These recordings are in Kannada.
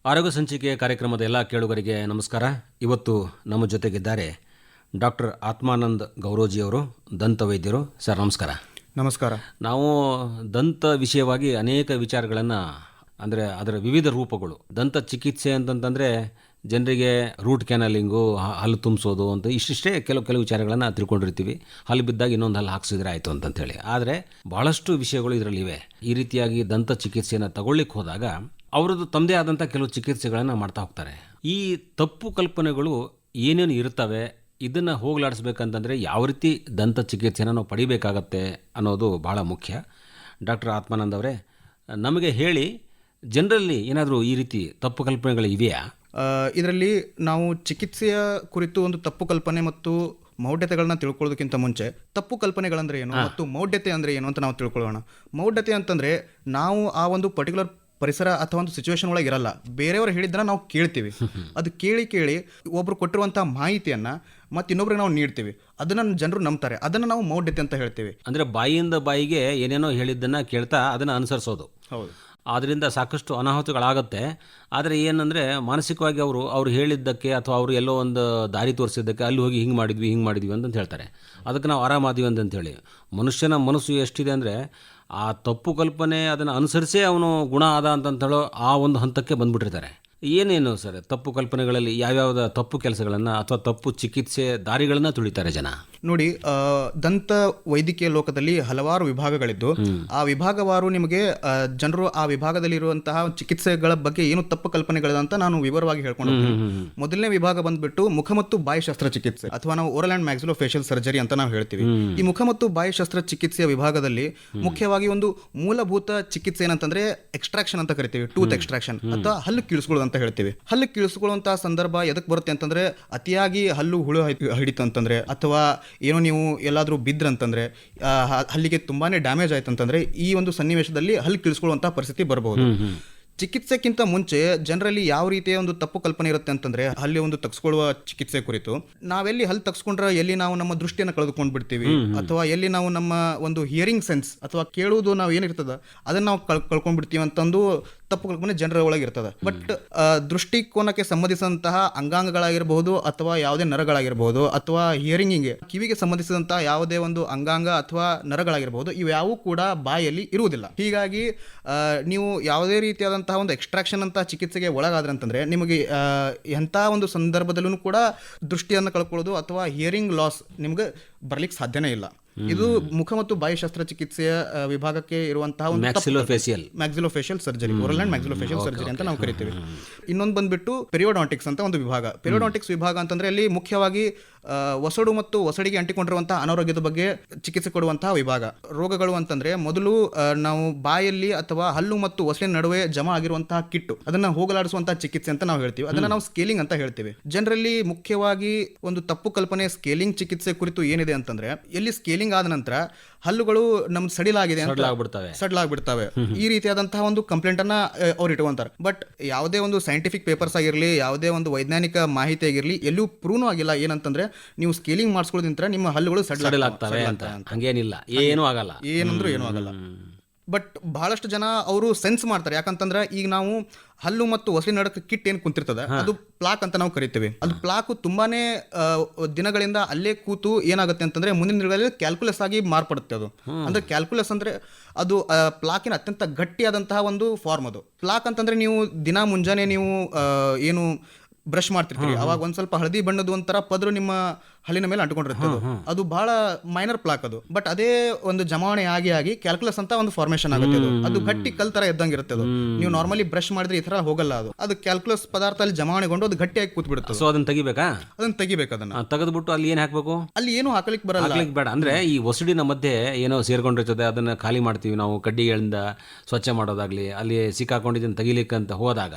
ಆರೋಗ್ಯ ಸಂಚಿಕೆ ಕಾರ್ಯಕ್ರಮದ ಎಲ್ಲ ಕೇಳುಗರಿಗೆ ನಮಸ್ಕಾರ. ಇವತ್ತು ನಮ್ಮ ಜೊತೆಗಿದ್ದಾರೆ ಡಾಕ್ಟರ್ ಆತ್ಮಾನಂದ್ ಗೌರೋಜಿಯವರು, ದಂತ ವೈದ್ಯರು. ಸರ್ ನಮಸ್ಕಾರ. ನಮಸ್ಕಾರ. ನಾವು ದಂತ ವಿಷಯವಾಗಿ ಅನೇಕ ವಿಚಾರಗಳನ್ನು, ಅಂದರೆ ಅದರ ವಿವಿಧ ರೂಪಗಳು, ದಂತ ಚಿಕಿತ್ಸೆ ಅಂತಂತಂದರೆ ಜನರಿಗೆ ರೂಟ್ ಕ್ಯಾನಲಿಂಗು, ಹಲ್ಲು ತುಂಬಿಸೋದು ಅಂತ ಇಷ್ಟಿಷ್ಟೇ ಕೆಲವು ವಿಚಾರಗಳನ್ನು ತಿಳ್ಕೊಂಡಿರ್ತೀವಿ. ಹಲ್ಲು ಬಿದ್ದಾಗ ಇನ್ನೊಂದು ಹಲ್ಲು ಹಾಕ್ಸಿದ್ರೆ ಆಯಿತು ಅಂತಂತೇಳಿ. ಆದರೆ ಭಾಳಷ್ಟು ವಿಷಯಗಳು ಇದರಲ್ಲಿವೆ. ಈ ರೀತಿಯಾಗಿ ದಂತ ಚಿಕಿತ್ಸೆಯನ್ನು ತಗೊಳ್ಳಿಕ್ಕೆ ಹೋದಾಗ ಅವರದ್ದು ತಮ್ಮದೇ ಆದಂಥ ಕೆಲವು ಚಿಕಿತ್ಸೆಗಳನ್ನು ಮಾಡ್ತಾ ಹೋಗ್ತಾರೆ. ಈ ತಪ್ಪು ಕಲ್ಪನೆಗಳು ಏನೇನು ಇರ್ತವೆ, ಇದನ್ನು ಹೋಗಲಾಡಿಸ್ಬೇಕಂತಂದರೆ ಯಾವ ರೀತಿ ದಂತ ಚಿಕಿತ್ಸೆನ ನಾವು ಪಡಿಬೇಕಾಗತ್ತೆ ಅನ್ನೋದು ಭಾಳ ಮುಖ್ಯ. ಡಾಕ್ಟರ್ ಆತ್ಮಾನಂದ್ ಅವರೇ, ನಮಗೆ ಹೇಳಿ, ಜನರಲ್ಲಿ ಏನಾದರೂ ಈ ರೀತಿ ತಪ್ಪು ಕಲ್ಪನೆಗಳು ಇವೆಯಾ? ಇದರಲ್ಲಿ ನಾವು ಚಿಕಿತ್ಸೆಯ ಕುರಿತು ಒಂದು ತಪ್ಪು ಕಲ್ಪನೆ ಮತ್ತು ಮೌಢ್ಯತೆಗಳನ್ನ ತಿಳ್ಕೊಳ್ಳೋದಕ್ಕಿಂತ ಮುಂಚೆ ತಪ್ಪು ಕಲ್ಪನೆಗಳಂದ್ರೆ ಏನು ಮತ್ತು ಮೌಢ್ಯತೆ ಅಂದರೆ ಏನು ಅಂತ ನಾವು ತಿಳ್ಕೊಳ್ಳೋಣ. ಮೌಢ್ಯತೆ ಅಂತಂದರೆ ನಾವು ಆ ಒಂದು ಪರ್ಟಿಕ್ಯುಲರ್ ಪರಿಸರ ಅಥವಾ ಒಂದು ಸಿಚುವೇಶನ್ ಒಳಗೆ ಇರಲ್ಲ, ಬೇರೆಯವರು ಹೇಳಿದ್ದನ್ನ ನಾವು ಕೇಳ್ತೀವಿ. ಅದು ಕೇಳಿ ಒಬ್ರು ಕೊಟ್ಟಿರುವಂಥ ಮಾಹಿತಿಯನ್ನು ಮತ್ತು ಇನ್ನೊಬ್ರಿಗೆ ನಾವು ನೀಡ್ತೀವಿ. ಅದನ್ನು ಜನರು ನಂಬ್ತಾರೆ. ಅದನ್ನು ನಾವು ಮೌಢ್ಯತೆ ಅಂತ ಹೇಳ್ತೀವಿ. ಅಂದರೆ ಬಾಯಿಯಿಂದ ಬಾಯಿಗೆ ಏನೇನೋ ಹೇಳಿದ್ದನ್ನು ಕೇಳ್ತಾ ಅದನ್ನು ಅನುಸರಿಸೋದು. ಹೌದು. ಆದ್ದರಿಂದ ಸಾಕಷ್ಟು ಅನಾಹುತಗಳಾಗುತ್ತೆ. ಆದರೆ ಏನಂದರೆ, ಮಾನಸಿಕವಾಗಿ ಅವರು ಹೇಳಿದ್ದಕ್ಕೆ ಅಥವಾ ಅವರು ಎಲ್ಲೋ ಒಂದು ದಾರಿ ತೋರಿಸಿದ್ದಕ್ಕೆ ಅಲ್ಲಿ ಹೋಗಿ ಹಿಂಗೆ ಮಾಡಿದ್ವಿ ಅಂತಂತ ಹೇಳ್ತಾರೆ. ಅದಕ್ಕೆ ನಾವು ಆರಾಮಾದೀವಿ ಅಂತಂತೇಳಿ. ಮನುಷ್ಯನ ಮನಸ್ಸು ಎಷ್ಟಿದೆ ಅಂದರೆ, ಆ ತಪ್ಪು ಕಲ್ಪನೆ ಅದನ್ನು ಅನುಸರಿಸೇ ಅವನು ಗುಣ ಆದ ಅಂತಂತೇಳೋ ಆ ಒಂದು ಹಂತಕ್ಕೆ ಬಂದುಬಿಟ್ಟಿರ್ತಾರೆ. ಏನೇನು ಸರ್ ತಪ್ಪು ಕಲ್ಪನೆಗಳಲ್ಲಿ ಯಾವ್ಯಾವ ತಪ್ಪು ಕೆಲಸಗಳನ್ನು ಅಥವಾ ತಪ್ಪು ಚಿಕಿತ್ಸೆ ದಾರಿಗಳನ್ನು ತುಳಿತಾರೆ ಜನ? ನೋಡಿ, ದಂತ ವೈದ್ಯಕೀಯ ಲೋಕದಲ್ಲಿ ಹಲವಾರು ವಿಭಾಗಗಳಿದ್ದು, ಆ ವಿಭಾಗವಾರು ನಿಮಗೆ ಜನರು ಆ ವಿಭಾಗದಲ್ಲಿರುವಂತಹ ಚಿಕಿತ್ಸೆಗಳ ಬಗ್ಗೆ ಏನು ತಪ್ಪು ಕಲ್ಪನೆಗಳಂತ ನಾನು ವಿವರವಾಗಿ ಹೇಳ್ಕೊಂಡು ಮೊದಲನೇ ವಿಭಾಗ ಬಂದ್ಬಿಟ್ಟು ಮುಖ ಮತ್ತು ಬಾಯಿ ಶಸ್ತ್ರಚಿಕಿತ್ಸೆ ಅಥವಾ ನಾವು ಓರಲ್ ಅಂಡ್ ಮ್ಯಾಕ್ಸಿಲೋಫೇಶಿಯಲ್ ಸರ್ಜರಿ ಅಂತ ನಾವು ಹೇಳ್ತೀವಿ. ಈ ಮುಖ ಮತ್ತು ಬಾಯಿ ಶಸ್ತ್ರಚಿಕಿತ್ಸೆಯ ವಿಭಾಗದಲ್ಲಿ ಮುಖ್ಯವಾಗಿ ಒಂದು ಮೂಲಭೂತ ಚಿಕಿತ್ಸೆ ಏನಂತಂದ್ರೆ ಎಕ್ಸ್ಟ್ರಾಕ್ಷನ್ ಅಂತ ಕರಿತೀವಿ. ಟೂತ್ ಎಕ್ಸ್ಟ್ರಾಕ್ಷನ್ ಅಥವಾ ಹಲ್ಲು ಕೀಳಿಸ್ಕೊಳ್ಳೋದು ಅಂತ ಹೇಳ್ತೀವಿ. ಹಲ್ಲು ಕೀಳಿಸ್ಕೊಳ್ಳುವಂತಹ ಸಂದರ್ಭ ಎದಕ್ಕೆ ಬರುತ್ತೆ ಅಂತಂದ್ರೆ, ಅತಿಯಾಗಿ ಹಲ್ಲು ಹುಳು ಹಿಡಿತು ಅಂತಂದ್ರೆ ಅಥವಾ ಏನೋ ನೀವು ಎಲ್ಲಾದರೂ ಬಿದ್ರಂತಂದ್ರೆ, ಹಲ್ಲಿಗೆ ತುಂಬಾನೇ ಡ್ಯಾಮೇಜ್ ಆಯ್ತು ಅಂತಂದ್ರೆ, ಈ ಒಂದು ಸನ್ನಿವೇಶದಲ್ಲಿ ಹಲ್ಲು ಕೀಳಿಸ್ಕೊಳ್ಳುವಂತಹ ಪರಿಸ್ಥಿತಿ ಬರಬಹುದು. ಚಿಕಿತ್ಸೆಕ್ಕಿಂತ ಮುಂಚೆ ಜನರಲ್ಲಿ ಯಾವ ರೀತಿಯ ಒಂದು ತಪ್ಪು ಕಲ್ಪನೆ ಇರುತ್ತೆ ಅಂತಂದ್ರೆ, ಹಲ್ಲಿ ಒಂದು ತಗ್ಸ್ಕೊಳ್ಳುವ ಚಿಕಿತ್ಸೆ ಕುರಿತು ನಾವೆಲ್ಲಿ ಹಲ್ಲು ತಗ್ಸ್ಕೊಂಡ್ರೆ ಎಲ್ಲಿ ನಾವು ನಮ್ಮ ದೃಷ್ಟಿಯನ್ನು ಕಳೆದುಕೊಂಡು ಬಿಡ್ತೀವಿ, ಅಥವಾ ಎಲ್ಲಿ ನಾವು ನಮ್ಮ ಒಂದು ಹಿಯರಿಂಗ್ ಸೆನ್ಸ್ ಅಥವಾ ಕೇಳುವುದು ನಾವು ಏನಿರ್ತದ ಅದನ್ನ ನಾವು ಕಳ್ಕೊಂಡ್ಬಿಡ್ತೀವಿ ಅಂತಂದು ತಪ್ಪು ಕಲ್ಪನೆ ಜನರ ಒಳಗೆ ಇರ್ತದೆ. ಬಟ್ ದೃಷ್ಟಿಕೋನಕ್ಕೆ ಸಂಬಂಧಿಸಿದಂತಹ ಅಂಗಾಂಗಗಳಾಗಿರಬಹುದು ಅಥವಾ ಯಾವುದೇ ನರಗಳಾಗಿರಬಹುದು ಅಥವಾ ಹಿಯರಿಂಗಿಗೆ ಕಿವಿಗೆ ಸಂಬಂಧಿಸಿದಂತಹ ಯಾವುದೇ ಒಂದು ಅಂಗಾಂಗ ಅಥವಾ ನರಗಳಾಗಿರಬಹುದು, ಇವ್ಯಾವೂ ಕೂಡ ಬಾಯಲ್ಲಿ ಇರುವುದಿಲ್ಲ. ಹೀಗಾಗಿ ನೀವು ಯಾವುದೇ ರೀತಿಯಾದಂತಹ ಒಂದು ಎಕ್ಸ್ಟ್ರಾಕ್ಷನ್ ಅಂತ ಚಿಕಿತ್ಸೆಗೆ ಒಳಗಾದ್ರೆ ಅಂತಂದ್ರೆ, ನಿಮಗೆ ಎಂಥ ಒಂದು ಸಂದರ್ಭದಲ್ಲೂ ಕೂಡ ದೃಷ್ಟಿಯನ್ನು ಕಳ್ಕೊಳ್ಳೋದು ಅಥವಾ ಹಿಯರಿಂಗ್ ಲಾಸ್ ನಿಮ್ಗೆ ಬರ್ಲಿಕ್ಕೆ ಸಾಧ್ಯನೇ ಇಲ್ಲ. ಇದು ಮುಖ ಮತ್ತು ಬಾಯಿ ಶಸ್ತ್ರಚಿಕಿತ್ಸೆಯ ವಿಭಾಗಕ್ಕೆ ಇರುವಂತಹ ಒಂದು maxillofacial surgery, oral and maxillofacial surgery ಅಂತ ನಾವು ಕರಿತೀವಿ. ಇನ್ನೊಂದು ಬಂದ್ಬಿಟ್ಟು ಪೆರಿಯೋಡಾಂಟಿಕ್ಸ್ ಅಂತ ಒಂದು ವಿಭಾಗ. ಪೆರಿಯೋಡಾಂಟಿಕ್ಸ್ ವಿಭಾಗ ಅಂತಂದ್ರೆ ಅಲ್ಲಿ ಮುಖ್ಯವಾಗಿ ಒಸಡು ಮತ್ತು ಒಸಡಿಗೆ ಅಂಟಿಕೊಂಡಿರುವಂತಹ ಅನಾರೋಗ್ಯದ ಬಗ್ಗೆ ಚಿಕಿತ್ಸೆ ಕೊಡುವಂತಹ ವಿಭಾಗ. ರೋಗಗಳು ಅಂತಂದ್ರೆ, ಮೊದಲು ನಾವು ಬಾಯಲ್ಲಿ ಅಥವಾ ಹಲ್ಲು ಮತ್ತು ಒಸಡಿನ ನಡುವೆ ಜಮಾ ಆಗಿರುವಂತಹ ಕಿಟ್ಟು ಅದನ್ನ ಹೋಗಲಾಡಿಸುವಂತಹ ಚಿಕಿತ್ಸೆ ಅಂತ ನಾವು ಹೇಳ್ತೀವಿ. ಅದನ್ನ ನಾವು ಸ್ಕೇಲಿಂಗ್ ಅಂತ ಹೇಳ್ತೀವಿ. ಜನರಲ್ಲಿ ಮುಖ್ಯವಾಗಿ ಒಂದು ತಪ್ಪು ಕಲ್ಪನೆ ಸ್ಕೇಲಿಂಗ್ ಚಿಕಿತ್ಸೆ ಕುರಿತು ಏನಿದೆ ಅಂತಂದ್ರೆ, ಎಲ್ಲಿ ಸ್ಕೇಲಿಂಗ್ ಆದ ನಂತರ ಹಲ್ಲುಗಳು ನಮ್ದು ಸಡಿಲಾಗಿದೆ, ಸಡ್ಲಾಗ್ಬಿಡ್ತವೆ, ಈ ರೀತಿಯಾದಂತಹ ಒಂದು ಕಂಪ್ಲೇಂಟ್ ಅನ್ನ ಅವ್ರು ಇಟ್ಕೊಂತಾರೆ. ಬಟ್ ಯಾವುದೇ ಒಂದು ಸೈಂಟಿಫಿಕ್ ಪೇಪರ್ಸ್ ಆಗಿರಲಿ, ಯಾವುದೇ ಒಂದು ವೈಜ್ಞಾನಿಕ ಮಾಹಿತಿ ಆಗಿರಲಿ, ಎಲ್ಲೂ ಪ್ರೂವ್ ಆಗಿಲ್ಲ ಏನಂತಂದ್ರೆ ನೀವು ಸ್ಕೇಲಿಂಗ್ ಮಾಡಿಸ್ಕೊಳ್ಳೋದ್ರಿಂದ ನಿಮ್ಮ ಹಲ್ಲುಗಳು ಸಡ್ಲಾಗ್ತವೆ ಅಂತ. ಹಂಗೇನಿಲ್ಲ, ಏನೂ ಆಗಲ್ಲ, ಏನಂದ್ರೂ ಏನೂ ಆಗಲ್ಲ. ಬಟ್ ಬಹಳಷ್ಟು ಜನ ಅವರು ಸೆನ್ಸ್ ಮಾಡ್ತಾರೆ. ಯಾಕಂತಂದ್ರೆ ಈಗ ನಾವು ಹಲ್ಲು ಮತ್ತು ಒಸಡಿ ನಡಕ್ಕೆ ಕಿಟ್ ಏನು ಕುಂತಿರ್ತದೆ ಅದು ಪ್ಲಾಕ್ ಅಂತ ನಾವು ಕರಿತೀವಿ. ಅದು ಪ್ಲಾಕ್ ತುಂಬಾನೇ ದಿನಗಳಿಂದ ಅಲ್ಲೇ ಕೂತು ಏನಾಗುತ್ತೆ ಅಂತಂದ್ರೆ ಮುಂದಿನ ದಿನಗಳಲ್ಲಿ ಕ್ಯಾಲ್ಕುಲಸ್ ಆಗಿ ಮಾರ್ಪಡುತ್ತೆ. ಅದು ಅಂದ್ರೆ ಕ್ಯಾಲ್ಕುಲಸ್ ಅಂದ್ರೆ ಅದು ಪ್ಲಾಕಿನ ಅತ್ಯಂತ ಗಟ್ಟಿಯಾದಂತಹ ಒಂದು ಫಾರ್ಮ್. ಅದು ಪ್ಲಾಕ್ ಅಂತಂದ್ರೆ ನೀವು ದಿನ ಮುಂಜಾನೆ ನೀವು ಏನು ಬ್ರಷ್ ಮಾಡ್ತಿರ್ತೀರಿ, ಅವಾಗ ಒಂದ್ ಸ್ವಲ್ಪ ಹಳದಿ ಬಣ್ಣದ ಒಂಥರ ಪದರು ನಿಮ್ಮ ಹಲ್ಲಿನ ಮೇಲೆ ಅಂಟ್ಕೊಂಡಿರುತ್ತೆ. ಅದು ಬಹಳ ಮೈನರ್ ಪ್ಲಾಕ್ ಅದು. ಬಟ್ ಅದೇ ಒಂದು ಜಮಾವಣೆ ಆಗಿ ಕ್ಯಾಲ್ಕುಲಸ್ ಅಂತ ಒಂದು ಫಾರ್ಮೇಶನ್ ಆಗುತ್ತೆ. ಅದು ಗಟ್ಟಿ ಕಲ್ ತರ ಇದ್ದಂಗೆ ಇರುತ್ತೆ. ಅದು ನೀವು ನಾರ್ಮಲಿ ಬ್ರಷ್ ಮಾಡಿದ್ರೆ ಈ ತರ ಹೋಗಲ್ಲ. ಅದು ಕ್ಯಾಲ್ಕುಲಸ್ ಪದಾರ್ಥ ಅಲ್ಲಿ ಜಮಾವಣೆಗೊಂಡು ಅದು ಗಟ್ಟಿಯಾಗಿ ಕೂತ್ ಬಿಡುತ್ತೆ. ಸೊ ಅದನ್ನ ತೆಗಿಬೇಕಾ? ಅದನ್ನ ತೆಗಿಬೇಕು. ಅದನ್ನ ತೆಗೆದ್ಬಿಟ್ಟು ಅಲ್ಲಿ ಏನ್ ಹಾಕ್ಬೇಕು? ಅಲ್ಲಿ ಏನು ಹಾಕ್ಲಿಕ್ಕೆ ಬರಲ್ಲ, ಬೇಡ. ಅಂದ್ರೆ ಈ ಒಸಡಿನ ಮಧ್ಯೆ ಏನೋ ಸೇರ್ಕೊಂಡಿರ್ತದೆ, ಅದನ್ನ ಖಾಲಿ ಮಾಡ್ತೀವಿ ನಾವು. ಕಡ್ಡಿಗಳಿಂದ ಸ್ವಚ್ಛ ಮಾಡೋದಾಗ್ಲಿ, ಅಲ್ಲಿ ಸಿಕ್ಕಾಕೊಂಡಿದ್ದನ್ನು ತೆಗಿಲಿಕ್ಕೆ ಅಂತ ಹೋದಾಗ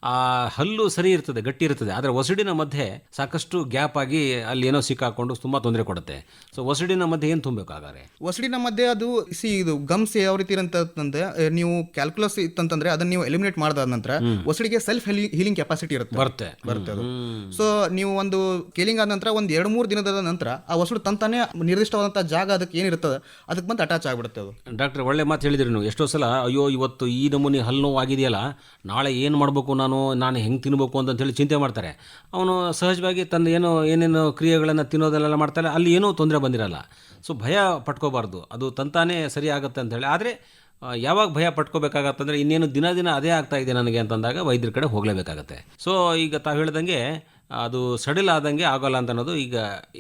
ಆ ಹಲ್ಲು ಸರಿ ಇರ್ತದೆ, ಗಟ್ಟಿ ಇರ್ತದೆ. ಆದರೆ ಒಸಡಿನ ಮಧ್ಯೆ ಸಾಕಷ್ಟು ಗ್ಯಾಪ್ ಆಗಿ ಅಲ್ಲಿ ಏನೋ ಸಿಕ್ಕಾಕೊಂಡು ತುಂಬಾ ತೊಂದರೆ ಕೊಡುತ್ತೆ. ಸೊ ಒಸಡಿನ ಮಧ್ಯೆ ಏನು ತುಂಬಬೇಕಾಗಾರೆ? ಒಸಡಿನ ಮಧ್ಯೆ ಅದು ಇದು ಗಮ್ಸ್ ಯಾವ ರೀತಿ ಅಂತಂದ್ರೆ, ನೀವು ಕ್ಯಾಲ್ಕುಲಸ್ ಇತ್ತಂತಂದ್ರೆ ಅದನ್ನ ನೀವು ಎಲಿಮಿನೇಟ್ ಮಾಡಿದ ನಂತರ ಒಸಡಿಗೆ ಸೆಲ್ಫ್ ಹೀಲಿಂಗ್ ಕೆಪಾಸಿಟಿ ಬರುತ್ತೆ ಅದು. ಸೊ ನೀವು ಒಂದು ಸ್ಕೇಲಿಂಗ್ ಆದ ನಂತರ ಒಂದು 2-3 ದಿನದ ನಂತರ ಆ ಒಸಡು ತಂತಾನೆ ನಿರ್ದಿಷ್ಟವಾದಂತಹ ಜಾಗ ಅದಕ್ಕೆ ಏನಿರ್ತದೆ ಅದಕ್ಕೆ ಬಂದು ಅಟ್ಯಾಚ್ ಆಗ್ಬಿಡುತ್ತೆ ಅದು. ಡಾಕ್ಟರ್, ಒಳ್ಳೆ ಮಾತು ಹೇಳಿದ್ರಿ ನೀವು. ಎಷ್ಟೋ ಸಲ ಅಯ್ಯೋ ಇವತ್ತು ಈ ನಮೂನಿ ಹಲ್ಲು ನೋವು ಆಗಿದೆಯಲ್ಲ, ನಾಳೆ ಏನು ಮಾಡಬೇಕು ನಾನು ನಾನು ಹೆಂಗೆ ತಿನ್ಬೇಕು ಅಂತೇಳಿ ಚಿಂತೆ ಮಾಡ್ತಾರೆ. ಅವನು ಸಹಜವಾಗಿ ತನ್ನ ಏನೇನು ಕ್ರಿಯೆಗಳನ್ನು ತಿನ್ನೋದೆಲ್ಲ ಮಾಡ್ತಾರೆ, ಅಲ್ಲಿ ಏನೂ ತೊಂದರೆ ಬಂದಿರಲ್ಲ. ಸೊ ಭಯ ಪಟ್ಕೋಬಾರ್ದು, ಅದು ತಂತಾನೇ ಸರಿ ಆಗುತ್ತೆ ಅಂತೇಳಿ. ಆದರೆ ಯಾವಾಗ ಭಯ ಪಟ್ಕೋಬೇಕಾಗತ್ತಂದರೆ ಇನ್ನೇನು ದಿನ ಅದೇ ಆಗ್ತಾ ಇದೆ ನನಗೆ ಅಂತಂದಾಗ ವೈದ್ಯರ ಕಡೆ ಹೋಗಲೇಬೇಕಾಗತ್ತೆ. ಸೊ ಈಗ ತಾವು ಹೇಳ್ದಂಗೆ ಅದು ಸಡಿಲ್ ಆದಂಗೆ ಆಗೋಲ್ಲ ಅಂತ ಅನ್ನೋದು ಈಗ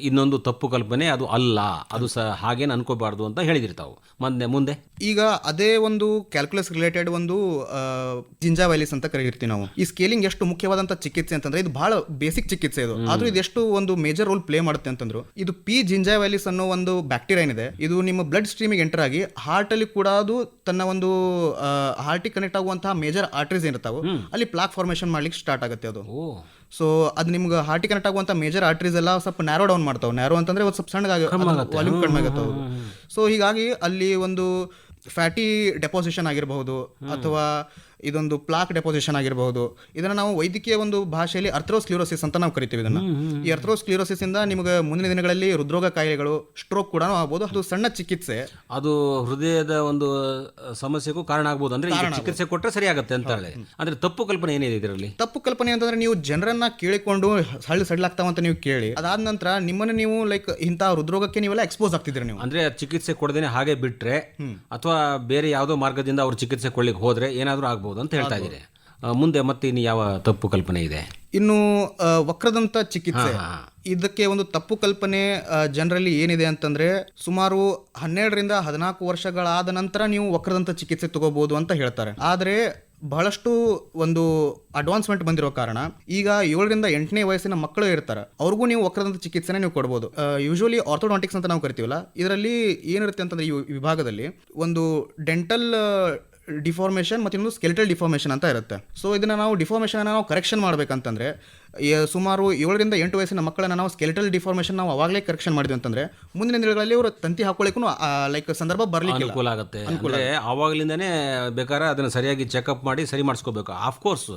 ಇನ್ನೊಂದು ತಪ್ಪು ಕಲ್ಪನೆ. ಅದು ಅಲ್ಲ, ಅದು ಹಾಗೇನು ಅನ್ಕೋಬಾರ್ದು ಅಂತ ಹೇಳಿದಿರ್ತಾವೆ. ಮುಂದೆ ಈಗ ಅದೇ ಒಂದು ಕ್ಯಾಲ್ಕುಲಸ್ ರಿಲೇಟೆಡ್ ಒಂದು ಜಿಂಜಾವೈಲಿಸ್ ಅಂತ ಕರೆಯಿರ್ತೀವಿ ನಾವು. ಈ ಸ್ಕೇಲಿಂಗ್ ಎಷ್ಟು ಮುಖ್ಯವಾದಂಥ ಚಿಕಿತ್ಸೆ ಅಂತಂದ್ರೆ ಇದು ಬಹಳ ಬೇಸಿಕ್ ಚಿಕಿತ್ಸೆ ಇದು, ಆದ್ರೂ ಇದು ಎಷ್ಟು ಒಂದು ಮೇಜರ್ ರೋಲ್ ಪ್ಲೇ ಮಾಡುತ್ತೆ ಅಂತಂದ್ರು. ಇದು ಪಿ ಜಿಂಜಾವೈಲಿಸ್ ಅನ್ನೋ ಒಂದು ಬ್ಯಾಕ್ಟೀರಿಯಾ ಏನಿದೆ, ಇದು ನಿಮ್ಮ ಬ್ಲಡ್ ಸ್ಟ್ರೀಮಿಗೆ ಎಂಟರ್ ಆಗಿ ಹಾರ್ಟ್ ಅಲ್ಲಿ ಕೂಡ ಅದು ತನ್ನ ಒಂದು ಹಾರ್ಟಿಗೆ ಕನೆಕ್ಟ್ ಆಗುವಂತಹ ಮೇಜರ್ ಆರ್ಟರೀಸ್ ಏನಿರ್ತಾವೆ ಅಲ್ಲಿ ಪ್ಲಾಕ್ ಫಾರ್ಮೇಶನ್ ಮಾಡ್ಲಿಕ್ಕೆ ಸ್ಟಾರ್ಟ್ ಆಗುತ್ತೆ ಅದು. ಸೊ ಅದು ನಿಮ್ಗೆ ಹಾರ್ಟಿಗೆ ಕನೆಕ್ಟ್ ಆಗುವಂಥ ಮೇಜರ್ ಆರ್ಟರೀಸ್ ಎಲ್ಲ ಸ್ವಲ್ಪ ನ್ಯಾರೋ ಡೌನ್ ಮಾಡ್ತಾವೆ. ನ್ಯಾರೋ ಅಂತಂದ್ರೆ ಒಂದು ಸ್ವಲ್ಪ ಸಣ್ಣಗಾಗಿ ವಾಲ್ಯೂಮ್ ಕಡಿಮೆ ಆಗುತ್ತೆ. ಸೊ ಹೀಗಾಗಿ ಅಲ್ಲಿ ಒಂದು ಫ್ಯಾಟಿ ಡೆಪಾಸಿಷನ್ ಆಗಿರಬಹುದು ಅಥವಾ ಇದೊಂದು ಪ್ಲಾಕ್ ಡೆಪಾಸಿಷನ್ ಆಗಿರಬಹುದು. ಇದನ್ನ ನಾವು ವೈದ್ಯಕೀಯ ಒಂದು ಭಾಷೆಯಲ್ಲಿ ಅರ್ಥ್ರೋಸ್ಕ್ಲಿರೋಸಿಸ್ ಅಂತ ನಾವು ಕರಿತೀವಿ ಇದನ್ನ. ಈ ಅರ್ಥ್ರೋಸ್ಕ್ಲಿರೋಸಿಸ್ ಇಂದ ನಿಮಗೆ ಮುಂದಿನ ದಿನಗಳಲ್ಲಿ ಹೃದ್ರೋಗ ಕಾಯಿಲೆಗಳು, ಸ್ಟ್ರೋಕ್ ಕೂಡ ಆಗ್ಬೋದು. ಅದು ಸಣ್ಣ ಚಿಕಿತ್ಸೆ, ಅದು ಹೃದಯದ ಒಂದು ಸಮಸ್ಯೆಗೂ ಕಾರಣ ಆಗ್ಬೋದು. ಅಂದ್ರೆ ಚಿಕಿತ್ಸೆ ಕೊಟ್ಟರೆ ಸರಿ ಆಗುತ್ತೆ ಅಂತ ಹೇಳಿ. ಅಂದ್ರೆ ತಪ್ಪು ಕಲ್ಪನೆ ಏನಿದೆ ಇದರಲ್ಲಿ? ತಪ್ಪು ಕಲ್ಪನೆ ಅಂತಂದ್ರೆ ನೀವು ಜನರನ್ನ ಕೇಳಿಕೊಂಡು ಸಡ್ಲಾಗ್ತಾವಂತ ನೀವು ಕೇಳಿ ಅದಾದ ನಂತರ ನಿಮ್ಮನ್ನ ನೀವು ಲೈಕ್ ಇಂಥ ಹೃದ್ರೋಗಕ್ಕೆ ನೀವೆಲ್ಲ ಎಕ್ಸ್ಪೋಸ್ ಆಗ್ತಿದ್ರಿ ನೀವು. ಅಂದ್ರೆ ಚಿಕಿತ್ಸೆ ಕೊಡದೇನೆ ಹಾಗೆ ಬಿಟ್ರೆ ಅಥವಾ ಬೇರೆ ಯಾವುದೋ ಮಾರ್ಗದಿಂದ ಅವ್ರು ಚಿಕಿತ್ಸೆ ಕೊಡ್ಲಿಕ್ಕೆ ಹೋದ್ರೆ ಏನಾದರೂ ಆಗ್ಬೋದು ಅಂತ ಹೇಳ್ತಾ ಇದ್ದೀರಿ. ಮುಂದೆ ಮತ್ತೆ ಇನ್ನು ಯಾವ ತಪ್ಪು ಕಲ್ಪನೆ ಇದೆ? ಇನ್ನು ವಕ್ರದಂತ ಚಿಕಿತ್ಸೆ, ಇದಕ್ಕೆ ಒಂದು ತಪ್ಪು ಕಲ್ಪನೆ ಜನರಲ್ಲಿ ಏನಿದೆ ಅಂತಂದ್ರೆ ಸುಮಾರು 12ರಿಂದ 14 ವರ್ಷಗಳಾದ ನಂತರ ನೀವು ವಕ್ರದಂತ ಚಿಕಿತ್ಸೆ ತಗೋಬಹುದು ಅಂತ ಹೇಳ್ತಾರೆ. ಆದ್ರೆ ಬಹಳಷ್ಟು ಒಂದು ಅಡ್ವಾನ್ಸ್ಮೆಂಟ್ ಬಂದಿರೋ ಕಾರಣ ಈಗ 7ರಿಂದ 8ನೇ ವಯಸ್ಸಿನ ಮಕ್ಕಳು ಇರ್ತಾರೆ, ಅವ್ರಿಗೂ ನೀವು ವಕ್ರದಂತ ಚಿಕಿತ್ಸೆನ ನೀವು ಕೊಡ್ಬೋದು. ಯೂಶುವಲಿ ಆರ್ಥೋಡಾಂಟಿಕ್ಸ್ ಅಂತ ನಾವು ಕರಿತೀವಲ್ಲ, ಇದರಲ್ಲಿ ಏನಿರುತ್ತೆ ಅಂತಂದ್ರೆ ಈ ವಿಭಾಗದಲ್ಲಿ ಒಂದು ಡೆಂಟಲ್ ಡಿಫಾರ್ಮೇಷನ್ ಮತ್ತು ಇನ್ನೊಂದು ಸ್ಕೆಲಿಟಲ್ ಡಿಫಾರ್ಮೇಷನ್ ಅಂತ ಇರುತ್ತೆ. ಸೊ ಇದನ್ನ ನಾವು ಡಿಫಾರ್ಮೇಷನ್ ನಾವು ಕರೆಕ್ಷನ್ ಮಾಡ್ಬೇಕಂತಂದ್ರೆ ಸುಮಾರು 7ರಿಂದ 8 ವಯಸ್ಸಿನ ಮಕ್ಕಳನ್ನ ನಾವು ಸ್ಕೆಲಿಟಲ್ ಡಿಫಾರ್ಮೇಷನ್ ನಾವು ಅವಾಗಲೇ ಕರೆಕ್ಷನ್ ಮಾಡಿದ್ವಿ ಅಂತಂದ್ರೆ ಮುಂದಿನ ದಿನಗಳಲ್ಲಿ ಅವರು ತಂತಿ ಹಾಕೊಳ್ಳಿಕ್ಕೂ ಲೈಕ್ ಸಂದರ್ಭ ಬರ್ಲಿಕ್ಕೆ ಅನುಕೂಲ ಆಗುತ್ತೆ. ಅಂದರೆ ಆವಾಗಲಿಂದನೇ ಬೇಕಾದ್ರೆ ಅದನ್ನು ಸರಿಯಾಗಿ ಚೆಕಪ್ ಮಾಡಿ ಸರಿ ಮಾಡಿಸ್ಕೋಬೇಕು. ಆಫ್ಕೋರ್ಸ್